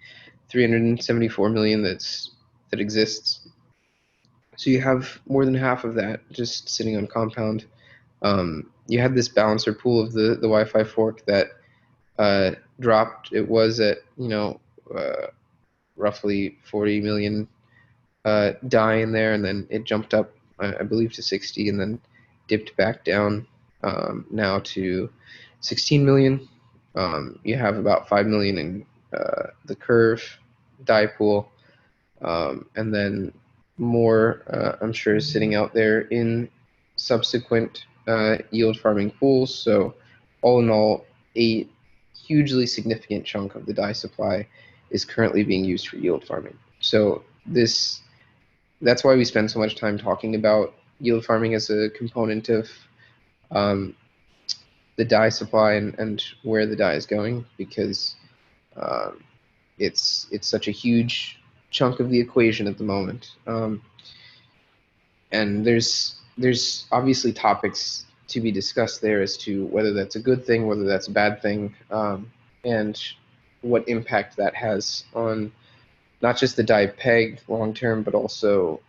374 million that exists. So you have more than half of that just sitting on Compound. You had this balancer pool of the Wi-Fi fork that dropped. It was at roughly 40 million DAI in there, and then it jumped up, I believe, to 60, and then dipped back down now to 16 million. You have about 5 million in the Curve DAI pool, and then more, I'm sure, is sitting out there in subsequent yield farming pools. So all in all, a hugely significant chunk of the DAI supply is currently being used for yield farming. So that's why we spend so much time talking about yield farming as a component of the DAI supply and where the DAI is going, because it's such a huge chunk of the equation at the moment. And there's obviously topics to be discussed there as to whether that's a good thing, whether that's a bad thing, and what impact that has on not just the DAI peg long term, but also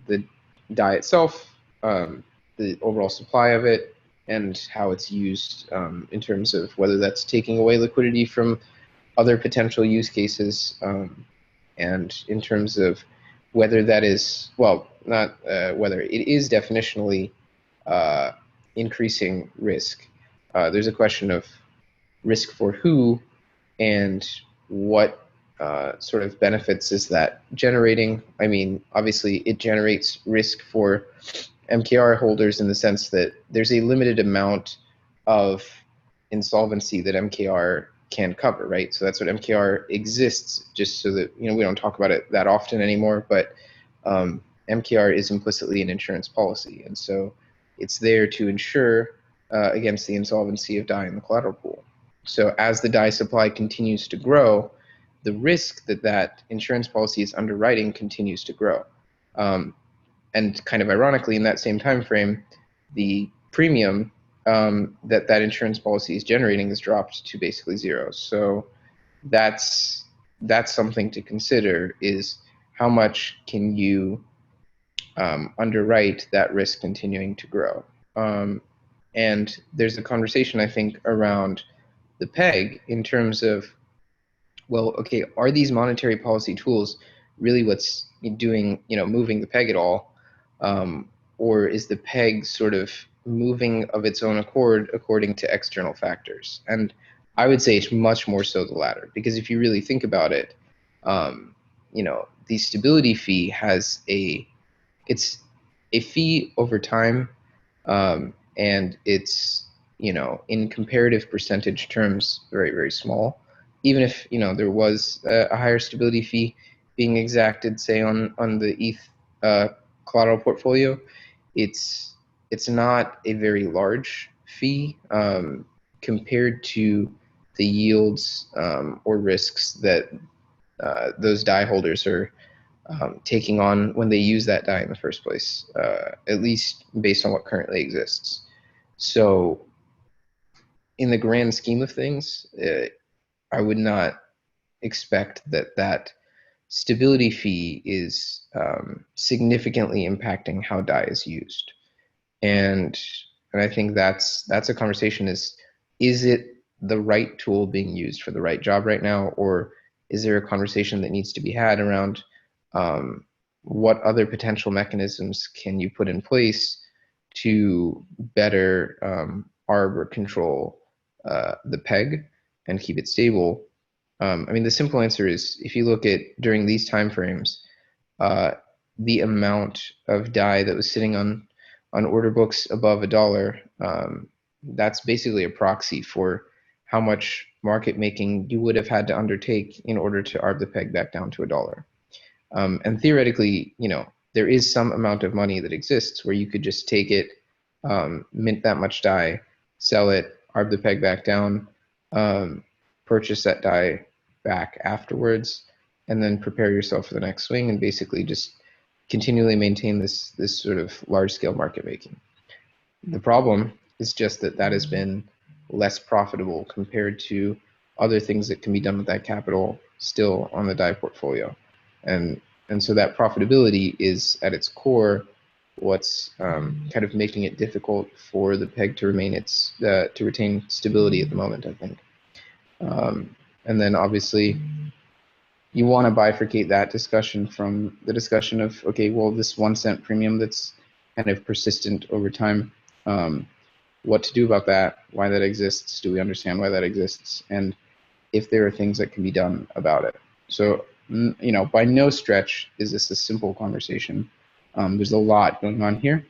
the DAI itself, the overall supply of it, and how it's used in terms of whether that's taking away liquidity from other potential use cases, and in terms of whether that is, well, not whether it is definitionally increasing risk. There's a question of risk for who and what sort of benefits is that generating. I mean, obviously it generates risk for MKR holders in the sense that there's a limited amount of insolvency that MKR can cover, right? So that's what MKR exists, just so that, we don't talk about it that often anymore, but MKR is implicitly an insurance policy. And so it's there to insure against the insolvency of DAI in the collateral pool. So as the DAI supply continues to grow, the risk that insurance policy is underwriting continues to grow. And kind of ironically, in that same time frame, the premium that insurance policy is generating has dropped to basically zero. So that's something to consider, is how much can you underwrite that risk continuing to grow. And there's a conversation, I think, around the peg in terms of, well, okay, are these monetary policy tools really what's doing, moving the peg at all? Or is the peg sort of moving of its own accord according to external factors? And I would say it's much more so the latter, because if you really think about it, the stability fee it's a fee over time, and it's, in comparative percentage terms, very, very small. Even if, there was a higher stability fee being exacted, say, on the ETH collateral portfolio, it's not a very large fee compared to the yields or risks that those DAI holders are taking on when they use that DAI in the first place, at least based on what currently exists. So in the grand scheme of things, I would not expect that stability fee is significantly impacting how DAI is used. And I think that's a conversation, is it the right tool being used for the right job right now, or is there a conversation that needs to be had around what other potential mechanisms can you put in place to better arb or control the peg and keep it stable? I mean, the simple answer is if you look at during these time frames, the amount of DAI that was sitting on order books above $1, that's basically a proxy for how much market making you would have had to undertake in order to arb the peg back down to $1. And theoretically, there is some amount of money that exists where you could just take it, mint that much DAI, sell it, arb the peg back down, purchase that DAI back afterwards, and then prepare yourself for the next swing and basically just continually maintain this sort of large-scale market making. The problem is just that has been less profitable compared to other things that can be done with that capital still on the DAI portfolio. And so that profitability is at its core what's kind of making it difficult for the peg to retain stability at the moment, I think. And then obviously you want to bifurcate that discussion from the discussion of, okay, well, this 1 cent premium that's kind of persistent over time, what to do about that, why that exists, do we understand why that exists, and if there are things that can be done about it. So, by no stretch is this a simple conversation. There's a lot going on here,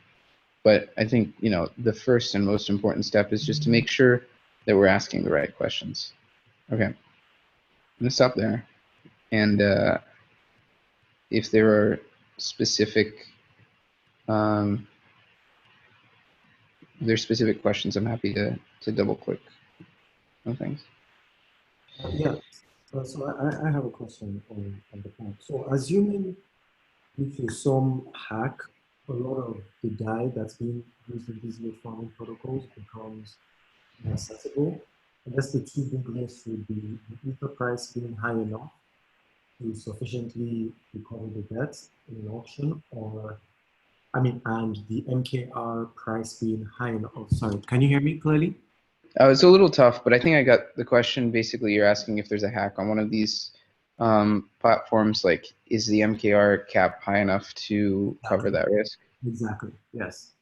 but I think, the first and most important step is just to make sure that we're asking the right questions. Okay, I'm gonna stop there. And if there are specific questions, I'm happy to double click on things. Yeah, so I have a question on the point. So assuming if you some hack, a lot of the DAI that's being used in these new farming protocols becomes inaccessible. I guess the two big risks would be the ether price being high enough to sufficiently recover the debt in an auction, and the MKR price being high enough. Oh, sorry, can you hear me clearly? It's a little tough, but I think I got the question. Basically, you're asking if there's a hack on one of these platforms, like, is the MKR cap high enough to cover that risk? Exactly, yes.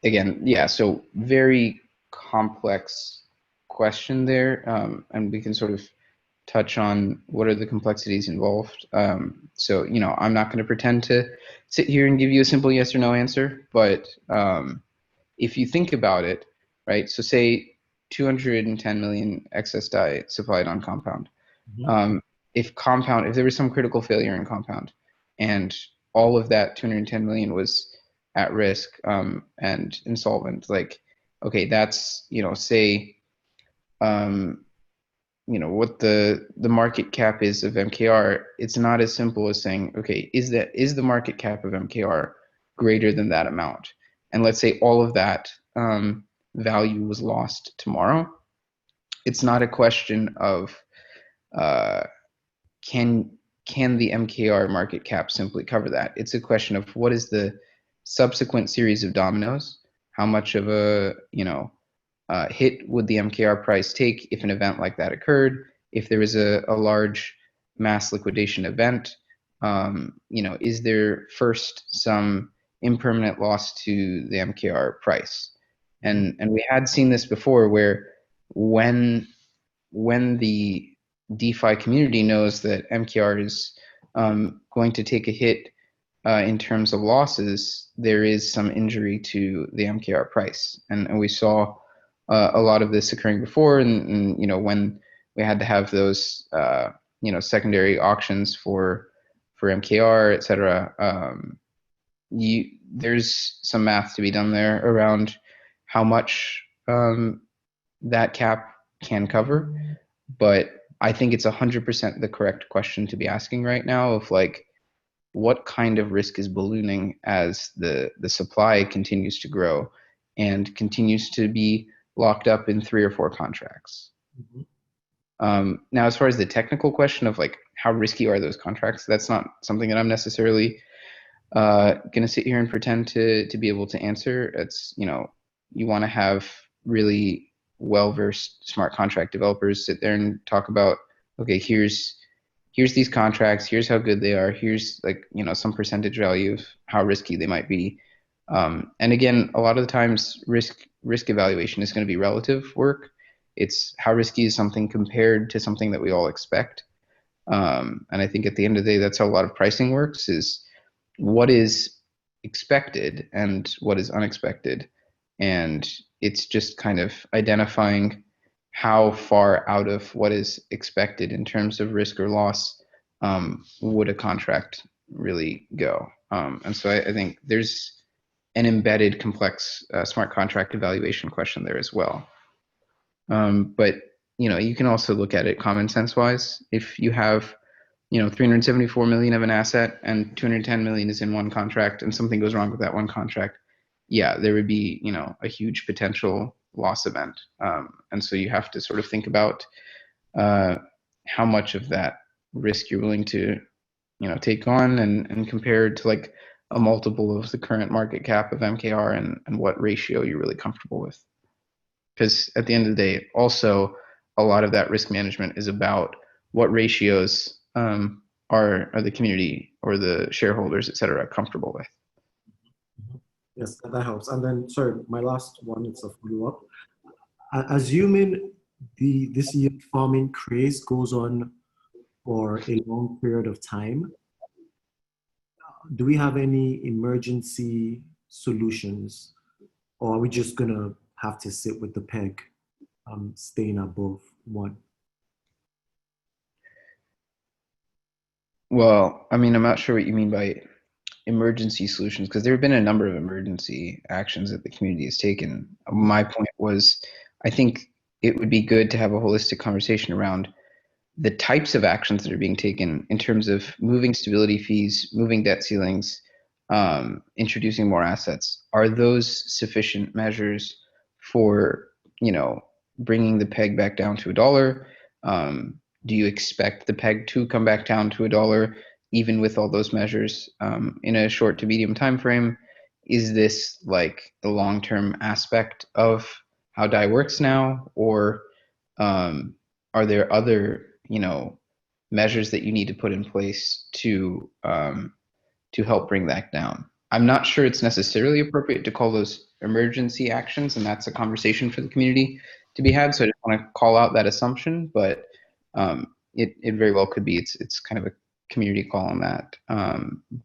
Again, yeah, so very complex question there, and we can sort of touch on what are the complexities involved. So, I'm not going to pretend to sit here and give you a simple yes or no answer, but if you think about it, right, so say 210 million excess DAI supplied on Compound. Mm-hmm. If there was some critical failure in Compound and all of that 210 million was at risk and insolvent, like, okay, that's, say, what the market cap is of MKR, it's not as simple as saying, okay, is the market cap of MKR greater than that amount? And let's say all of that value was lost tomorrow. It's not a question of can the MKR market cap simply cover that? It's a question of what is the subsequent series of dominoes? How much of a hit would the MKR price take if an event like that occurred? If there was a large mass liquidation event, is there first some impermanent loss to the MKR price? And we had seen this before, where when the DeFi community knows that MKR is going to take a hit in terms of losses, there is some injury to the MKR price, and we saw a lot of this occurring before, and when we had to have those secondary auctions for MKR, etc. There's some math to be done there around how much that cap can cover, but I think it's 100% the correct question to be asking right now of, like, what kind of risk is ballooning as the supply continues to grow and continues to be locked up in 3 or 4 contracts. Mm-hmm. Now, as far as the technical question of, like, how risky are those contracts, that's not something that I'm necessarily going to sit here and pretend to be able to answer. It's, you want to have really well-versed smart contract developers sit there and talk about, okay, here's these contracts, here's how good they are, here's, like, some percentage value of how risky they might be. And again, a lot of the times risk evaluation is going to be relative work. It's how risky is something compared to something that we all expect. And I think at the end of the day, that's how a lot of pricing works, is what is expected and what is unexpected. And it's just kind of identifying how far out of what is expected in terms of risk or loss would a contract really go. And so I think there's an embedded complex smart contract evaluation question there as well. But you can also look at it common sense wise. If you have 374 million of an asset and 210 million is in one contract and something goes wrong with that one contract, yeah, there would be a huge potential loss event. And so you have to sort of think about how much of that risk you're willing to take on and compared to like a multiple of the current market cap of MKR and what ratio you're really comfortable with. Because at the end of the day, also a lot of that risk management is about what ratios are the community or the shareholders, et cetera, comfortable with. Yes, that helps. And then, sorry, my last one, it's a follow-up. Assuming this yield farming craze goes on for a long period of time, do we have any emergency solutions, or are we just gonna have to sit with the peg staying above 1? Well, I mean, I'm not sure what you mean by emergency solutions, because there have been a number of emergency actions that the community has taken. My point was, I think it would be good to have a holistic conversation around the types of actions that are being taken in terms of moving stability fees, moving debt ceilings, introducing more assets. Are those sufficient measures for, bringing the peg back down to $1? Do you expect the peg to come back down to $1, even with all those measures in a short to medium time frame? Is this like the long-term aspect of how DAI works now, or are there other measures that you need to put in place to help bring that down? I'm not sure it's necessarily appropriate to call those emergency actions, and that's a conversation for the community to be had. So I just want to call out that assumption, but it very well could be. It's kind of a community call on that.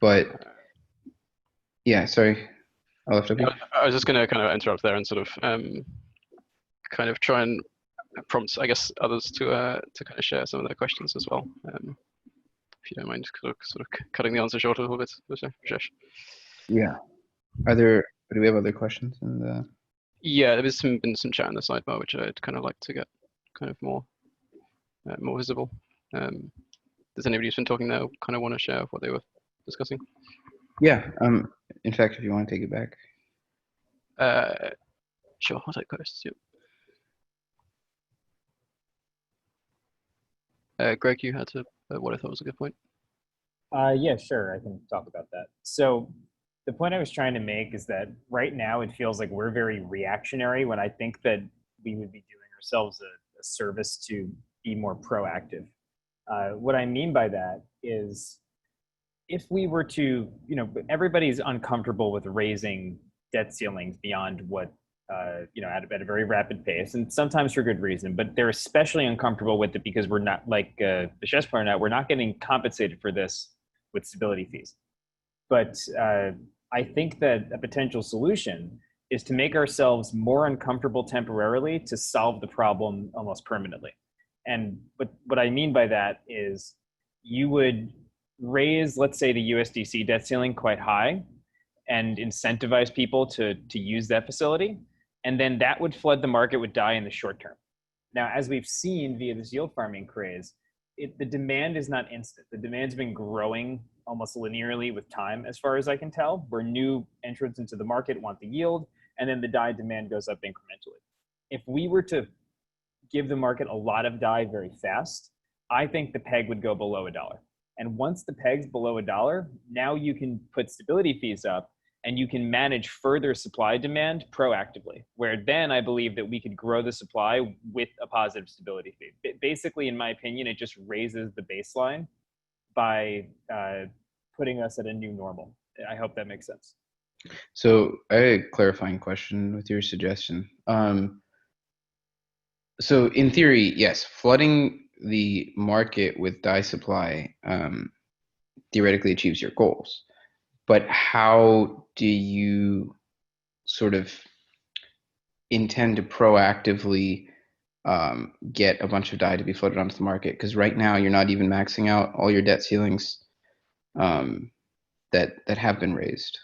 But yeah, sorry, I left up. I was just going to kind of interrupt there and sort of kind of try and prompt, I guess, others to kind of share some of their questions as well. If you don't mind, sort of cutting the answer short a little bit, Rajesh. Yeah. Do we have other questions? Yeah, there's been some chat in the sidebar, which I'd kind of like to get kind of more visible. Does anybody who's been talking there kind of want to share what they were discussing? Yeah. In fact, if you want to take it back. Sure, I'll take posts. Yep. Greg, you had what I thought was a good point. Yeah, sure, I can talk about that. So the point I was trying to make is that right now it feels like we're very reactionary, when I think that we would be doing ourselves a service to be more proactive. What I mean by that is, if we were to, everybody's uncomfortable with raising debt ceilings beyond what, at a very rapid pace, and sometimes for good reason, but they're especially uncomfortable with it because we're not, like the chess player now, we're not getting compensated for this with stability fees. But I think that a potential solution is to make ourselves more uncomfortable temporarily to solve the problem almost permanently. And what I mean by that is, you would raise, let's say, the USDC debt ceiling quite high and incentivize people to use that facility. And then that would flood the market with DAI in the short term. Now, as we've seen via this yield farming craze, the demand is not instant. The demand's been growing almost linearly with time, as far as I can tell, where new entrants into the market want the yield, and then the DAI demand goes up incrementally. If we were to give the market a lot of DAI very fast, I think the peg would go below $1. And once the peg's below $1, now you can put stability fees up, and you can manage further supply demand proactively, where then I believe that we could grow the supply with a positive stability fee. Basically, in my opinion, it just raises the baseline by putting us at a new normal. I hope that makes sense. So I had a clarifying question with your suggestion. So in theory, yes, flooding the market with DAI supply theoretically achieves your goals. But how do you sort of intend to proactively get a bunch of DAI to be floated onto the market? Because right now you're not even maxing out all your debt ceilings that have been raised.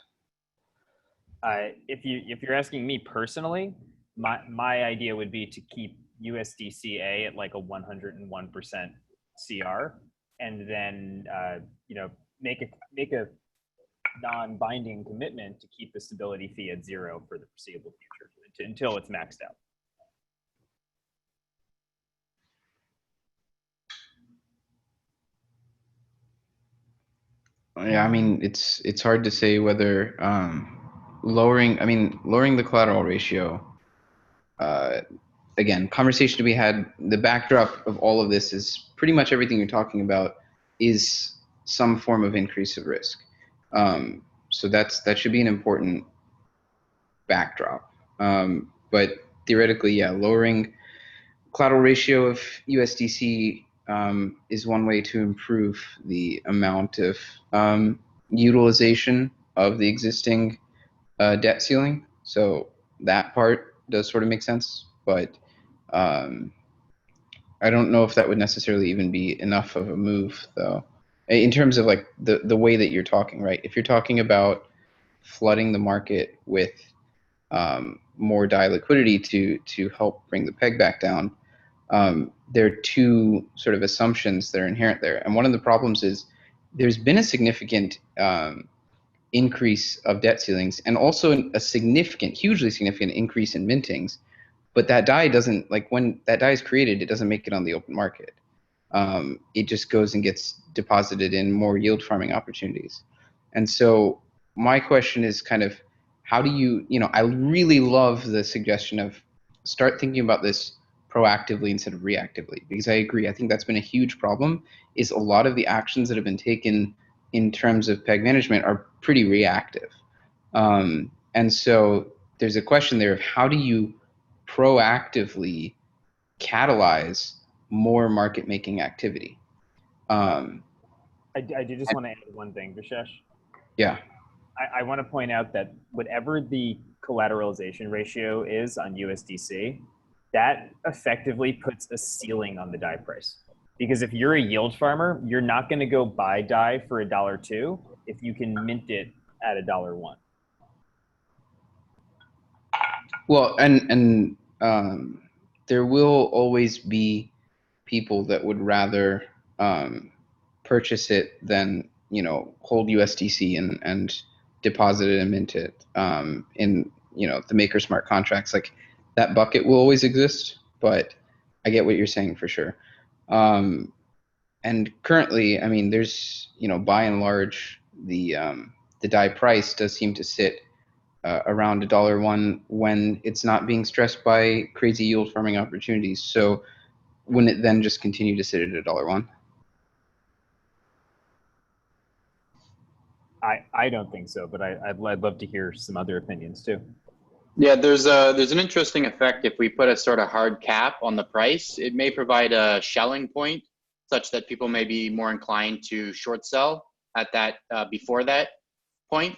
If you're asking me personally, my idea would be to keep USDCA at like a 101% CR, and then make a non-binding commitment to keep the stability fee at 0 for the foreseeable future until it's maxed out. Yeah, I mean it's hard to say whether lowering the collateral ratio. Again, conversation to be had. The backdrop of all of this is pretty much everything you're talking about is some form of increase of risk. So that should be an important backdrop. But theoretically, yeah, lowering collateral ratio of USDC is one way to improve the amount of utilization of the existing debt ceiling. So that part does sort of make sense, but I don't know if that would necessarily even be enough of a move, though, in terms of like the way that you're talking, right? If you're talking about flooding the market with more DAI liquidity to help bring the peg back down, there are two sort of assumptions that are inherent there. And one of the problems is there's been a significant increase of debt ceilings and also a significant, hugely significant increase in mintings. But that DAI doesn't, like when that DAI is created, it doesn't make it on the open market. It just goes and gets deposited in more yield farming opportunities. And so my question is kind of, how do you, I really love the suggestion of start thinking about this proactively instead of reactively, because I agree. I think that's been a huge problem, is a lot of the actions that have been taken in terms of peg management are pretty reactive. And so there's a question there of how do you proactively catalyze more market making activity? I do just want to add one thing, Vishesh. Yeah. I want to point out that whatever the collateralization ratio is on USDC, that effectively puts a ceiling on the DAI price. Because if you're a yield farmer, you're not going to go buy DAI for $1.02 if you can mint it at $1.01. Well, and there will always be people that would rather purchase it than hold USDC and deposit it and mint it in the Maker smart contracts. Like that bucket will always exist, but I get what you're saying for sure. And currently, I mean, there's by and large the DAI price does seem to sit around $1.01 when it's not being stressed by crazy yield farming opportunities. So wouldn't it then just continue to sit at $1.01? I don't think so, but I'd love to hear some other opinions too. Yeah, there's an interesting effect if we put a sort of hard cap on the price. It may provide a shelling point such that people may be more inclined to short sell at that before that point.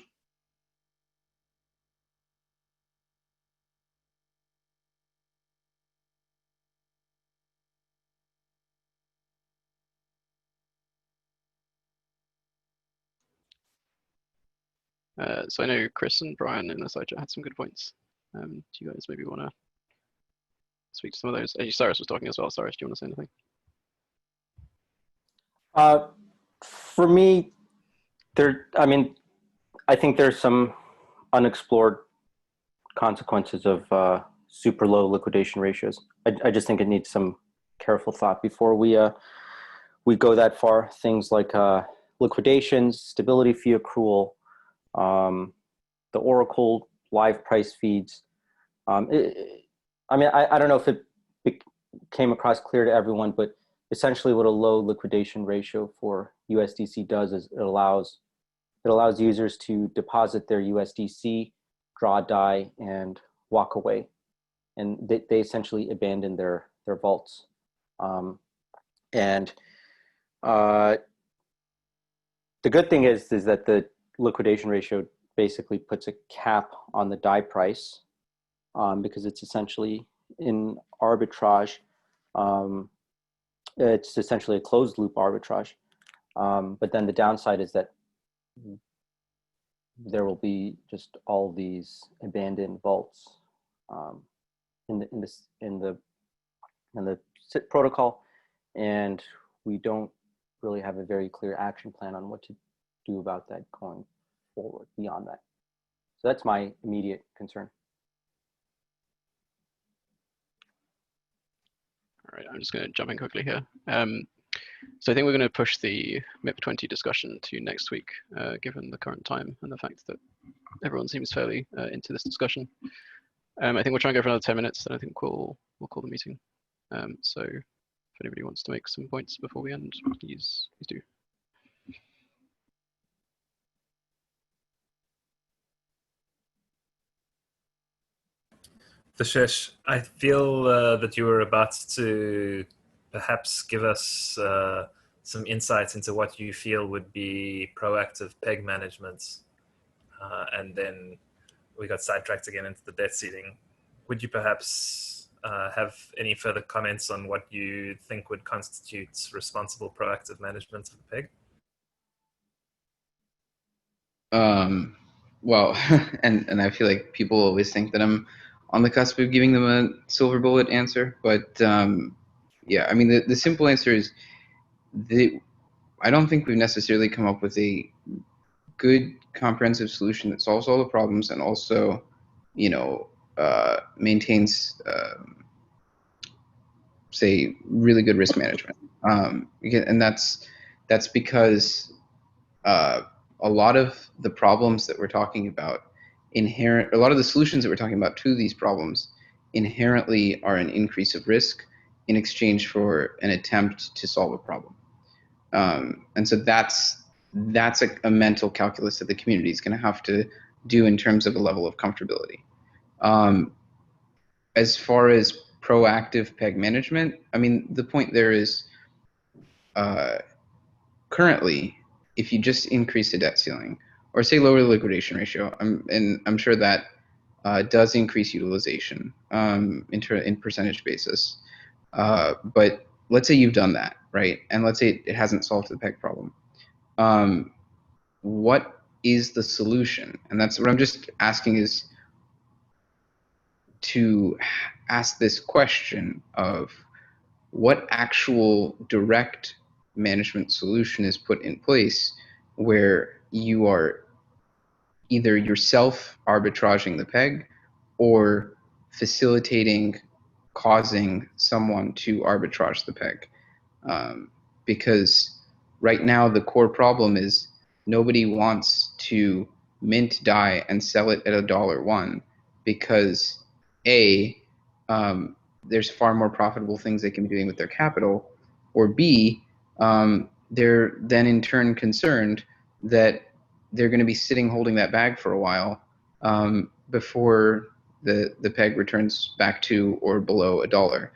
So I know Chris and Brian in the side chat had some good points. Do you guys maybe want to speak to some of those? Cyrus was talking as well. Cyrus, do you want to say anything? For me, I think there's some unexplored consequences of super low liquidation ratios. I just think it needs some careful thought before we go that far. Things like liquidations, stability fee accrual, the Oracle live price feeds. I don't know if it came across clear to everyone, but essentially what a low liquidation ratio for USDC does is it allows It allows users to deposit their USDC, draw DAI, and walk away. And they essentially abandon their vaults. The good thing is that the liquidation ratio basically puts a cap on the DAI price because it's essentially in arbitrage. It's essentially a closed loop arbitrage. But then the downside is that there will be just all these abandoned vaults in the SIT protocol, and we don't really have a very clear action plan on what to do about that going forward beyond that. So that's my immediate concern. All right, I'm just going to jump in quickly here. So I think we're going to push the MIP20 discussion to next week, given the current time and the fact that everyone seems fairly into this discussion. I think we'll try and go for another 10 minutes, then I think we'll call the meeting. So if anybody wants to make some points before we end, please do. Vishesh, I feel that you were about to perhaps give us some insights into what you feel would be proactive peg management. And then we got sidetracked again into the debt ceiling. Would you perhaps have any further comments on what you think would constitute responsible proactive management of the peg? Well, and I feel like people always think that I'm on the cusp of giving them a silver bullet answer, but yeah, I mean, the simple answer is I don't think we've necessarily come up with a good comprehensive solution that solves all the problems and also, you know, maintains, say, really good risk management. And that's because a lot of the problems that we're talking about a lot of the solutions that we're talking about to these problems inherently are an increase of risk in exchange for an attempt to solve a problem. And so that's a mental calculus that the community is going to have to do in terms of a level of comfortability. As far as proactive peg management, I mean, the point there is currently, if you just increase the debt ceiling or say lower the liquidation ratio, and I'm sure that does increase utilization in percentage basis. But let's say you've done that, right? And let's say it hasn't solved the peg problem. What is the solution? And that's what I'm just asking, is to ask this question of what actual direct management solution is put in place where you are either yourself arbitraging the peg or facilitating, causing someone to arbitrage the peg. Because right now the core problem is nobody wants to mint DAI and sell it at $1 because A, there's far more profitable things they can be doing with their capital, or B, they're then in turn concerned that they're going to be sitting holding that bag for a while before the peg returns back to or below $1.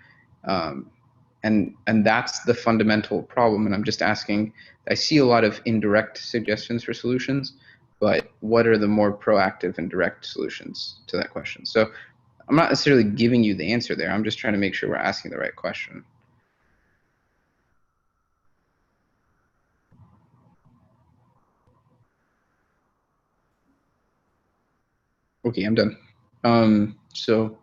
And that's the fundamental problem. And I'm just asking, I see a lot of indirect suggestions for solutions, but what are the more proactive and direct solutions to that question? So I'm not necessarily giving you the answer there. I'm just trying to make sure we're asking the right question. Okay, I'm done. So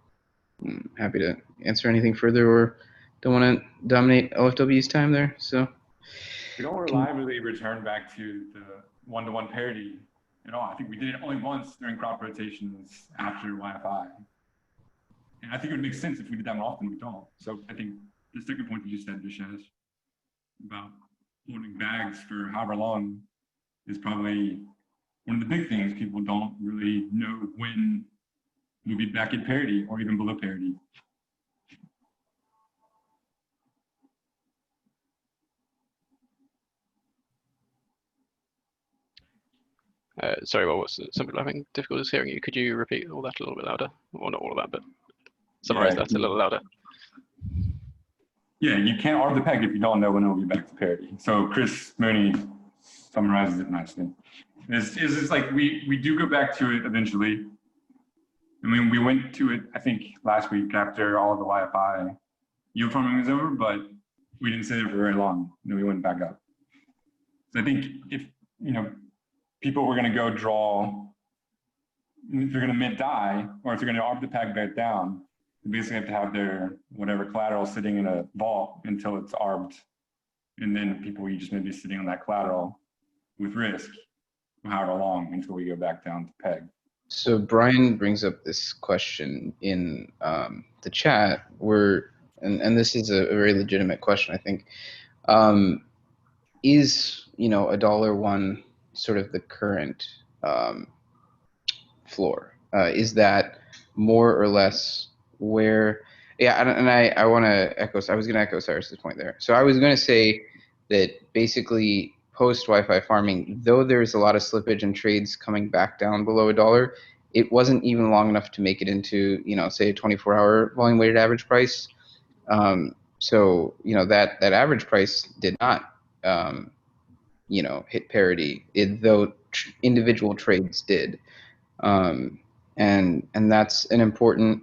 I'm happy to answer anything further, or don't want to dominate LFW's time there. So we don't reliably return back to the one-to-one parity at all. I think we did it only once during crop rotations after YFI. And I think it would make sense if we did that more often. We don't. So I think the second point you just said, Vishesh, about holding bags for however long is probably one of the big things. People don't really know when we'll be back at parity or even below parity. Sorry, well, some people are having difficulties hearing you. Could you repeat all that a little bit louder? Well, not all of that, but summarize that a little louder. Yeah, you can't arb the peg if you don't know when it will be back to parity. So Chris Mooney summarizes it nicely. It's like we do go back to it eventually. I mean, we went to it, I think, last week after all of the YFI yield farming was over, but we didn't stay there for very long. We went back up. So I think if, people were going to go draw, if they're going to mint die, or if they're going to arb the peg back down, they basically have to have their whatever collateral sitting in a vault until it's arbed. And then people will just maybe sitting on that collateral with risk for however long until we go back down to peg. So Brian brings up this question in the chat where, and this is a very legitimate question, I think. Is, $1 sort of the current floor? Is that more or less where, yeah, and I want to echo, I was going to echo Cyrus's point there. So I was going to say that basically post Wi-Fi farming, though there's a lot of slippage and trades coming back down below $1, it wasn't even long enough to make it into, say a 24-hour volume weighted average price. So, that average price did not, hit parity, though individual trades did. And that's an important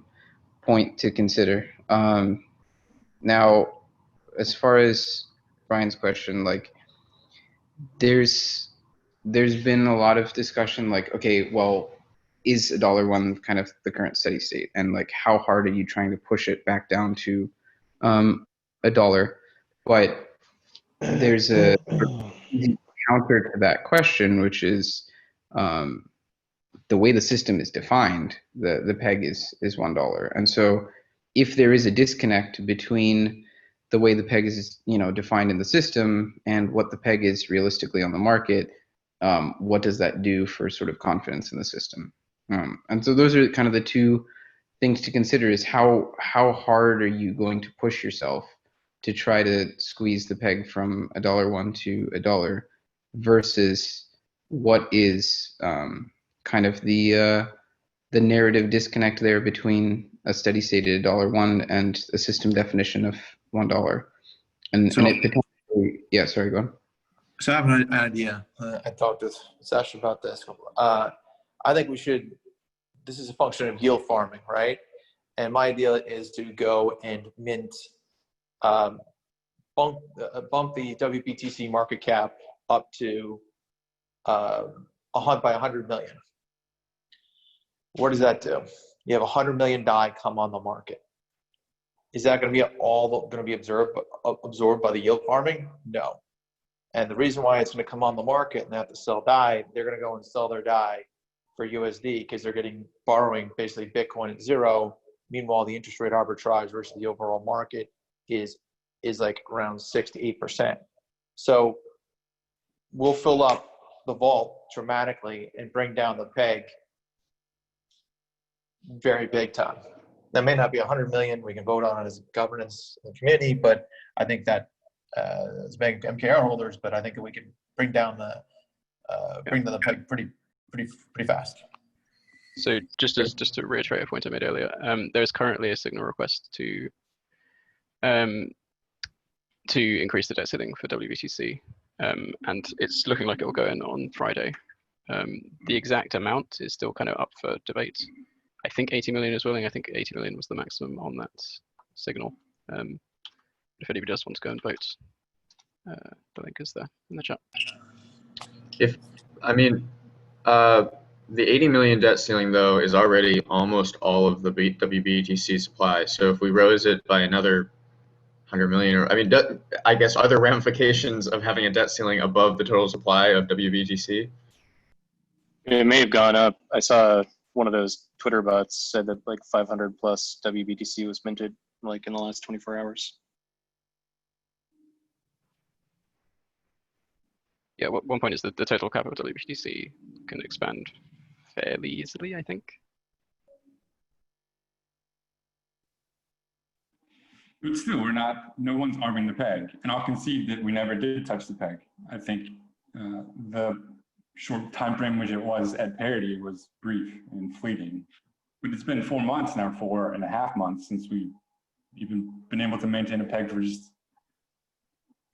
point to consider. Now, as far as Brian's question, like, there's been a lot of discussion, like, okay, well, is $1 kind of the current steady state, and like, how hard are you trying to push it back down to $1? But there's a counter to that question, which is the way the system is defined. The peg is $1, and so if there is a disconnect between the way the peg is defined in the system and what the peg is realistically on the market, what does that do for sort of confidence in the system? And so those are kind of the two things to consider: is how hard are you going to push yourself to try to squeeze the peg from $1 to $1, versus what is kind of the narrative disconnect there between a steady state at $1 and a system definition of $1. And it potentially, yeah, sorry, go on. So I have an idea. I talked with Sasha about this. I think we should, this is a function of yield farming, right? And my idea is to go and mint, bump the WBTC market cap up to by 100 million. What does that do? You have 100 million DAI come on the market. Is that going to be all going to be absorbed by the yield farming? No. And the reason why it's going to come on the market and they have to sell DAI, they're going to go and sell their DAI for USD because they're borrowing basically Bitcoin at 0. Meanwhile, the interest rate arbitrage versus the overall market is like around 6 to 8%. So we'll fill up the vault dramatically and bring down the peg very big time. That may not be 100 million. We can vote on it as governance committee, but I think that as big MKR holders, but I think that we can bring down the peg pretty fast. So just to reiterate a point I made earlier, there is currently a signal request to increase the debt ceiling for WBTC, and it's looking like it will go in on Friday. The exact amount is still kind of up for debate. I think 80 million is willing. I think 80 million was the maximum on that signal. If anybody does want to go and vote, the link is there in the chat. The 80 million debt ceiling, though, is already almost all of the WBTC supply. So if we rose it by another 100 million, I guess, are there ramifications of having a debt ceiling above the total supply of WBTC? It may have gone up. I saw one of those Twitter bots said that like 500 plus WBTC was minted like in the last 24 hours. Yeah, one point is that the total cap of WBTC can expand fairly easily, I think. But still, no one's arming the peg. And I'll concede that we never did touch the peg. I think the short time frame which it was at parity was brief and fleeting. But it's been 4 months now, 4.5 months since we've even been able to maintain a peg for just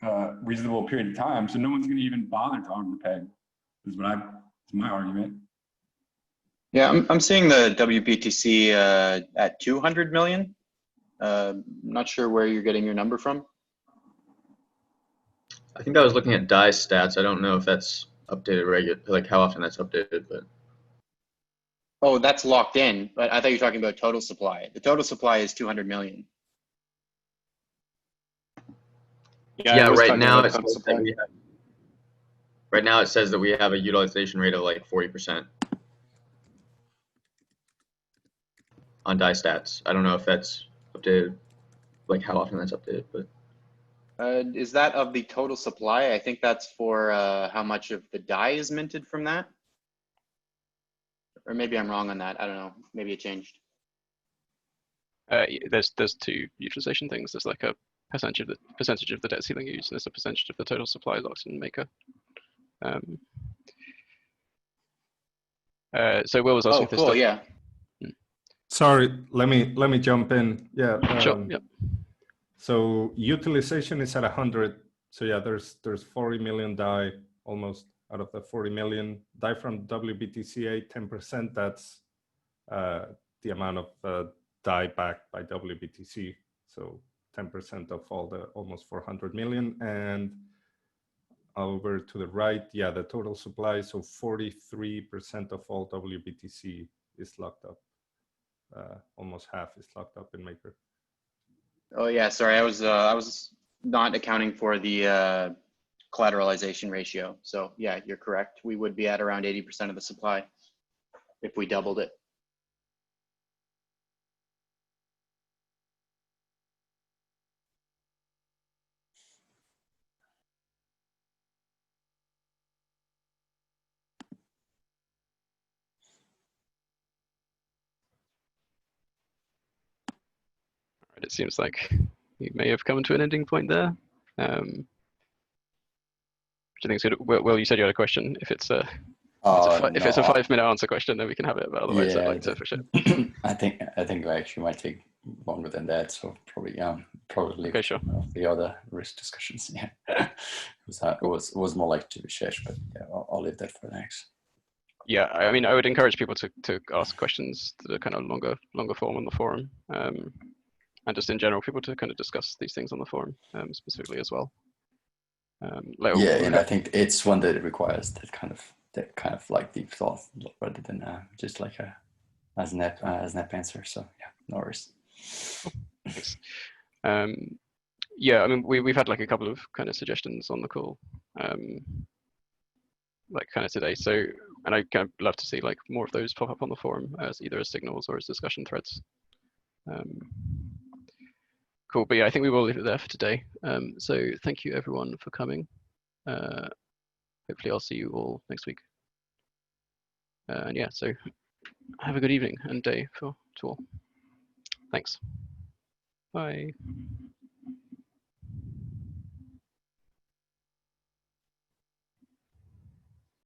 a reasonable period of time. So no one's going to even bother to arm the peg. Is my argument. Yeah, I'm seeing the WBTC at 200 million. Not sure where you're getting your number from. I think I was looking at DAI stats. I don't know if that's updated like how often that's updated, but. Oh, that's locked in, but I thought you were talking about total supply. The total supply is 200 million. Yeah, right now it says that we have, right now it says that we have a utilization rate of like 40% on DAI stats. I don't know if that's updated, like how often that's updated, but. Is that of the total supply? I think that's for how much of the DAI is minted from that. Or maybe I'm wrong on that. I don't know. Maybe it changed. There's two utilization things. There's like a percentage of the debt ceiling used, and there's a percentage of the total supply locked in Maker. So Will was asking if this cool, stuff. Yeah. Sorry, let me jump in. Yeah. Sure. Yep. So utilization is at 100. So yeah, there's 40 million DAI almost out of the 40 million DAI from WBTCA. 10%. That's the amount of DAI backed by WBTC. So 10% of all the almost 400 million. And over to the right, yeah, the total supply. So 43% of all WBTC is locked up. Almost half is locked up in Maker. Oh yeah, sorry, I was not accounting for the collateralization ratio. So yeah, you're correct. We would be at around 80% of the supply if we doubled it. It seems like you may have come to an ending point there. Which I think is good. Well, you said you had a question. If it's a if it's a 5-minute answer question, then we can have it. But otherwise, I'd like to push it. I think I actually might take longer than that. So probably okay, sure. The other risk discussions. Yeah, it was more like to Vishesh, but yeah, I'll leave that for next. Yeah, I mean, I would encourage people to ask questions that are kind of longer form on the forum. And just in general, people to kind of discuss these things on the forum specifically as well. And I think it's one that requires that kind of like deep thought rather than just like a snap answer. So yeah, no worries. Thanks. Yeah, I mean, we've had like a couple of kind of suggestions on the call, like kind of today. So, and I kind of love to see like more of those pop up on the forum as either as signals or as discussion threads. Cool, but yeah, I think we will leave it there for today. So thank you everyone for coming. Hopefully I'll see you all next week. And yeah, so have a good evening and day to all. Thanks. Bye.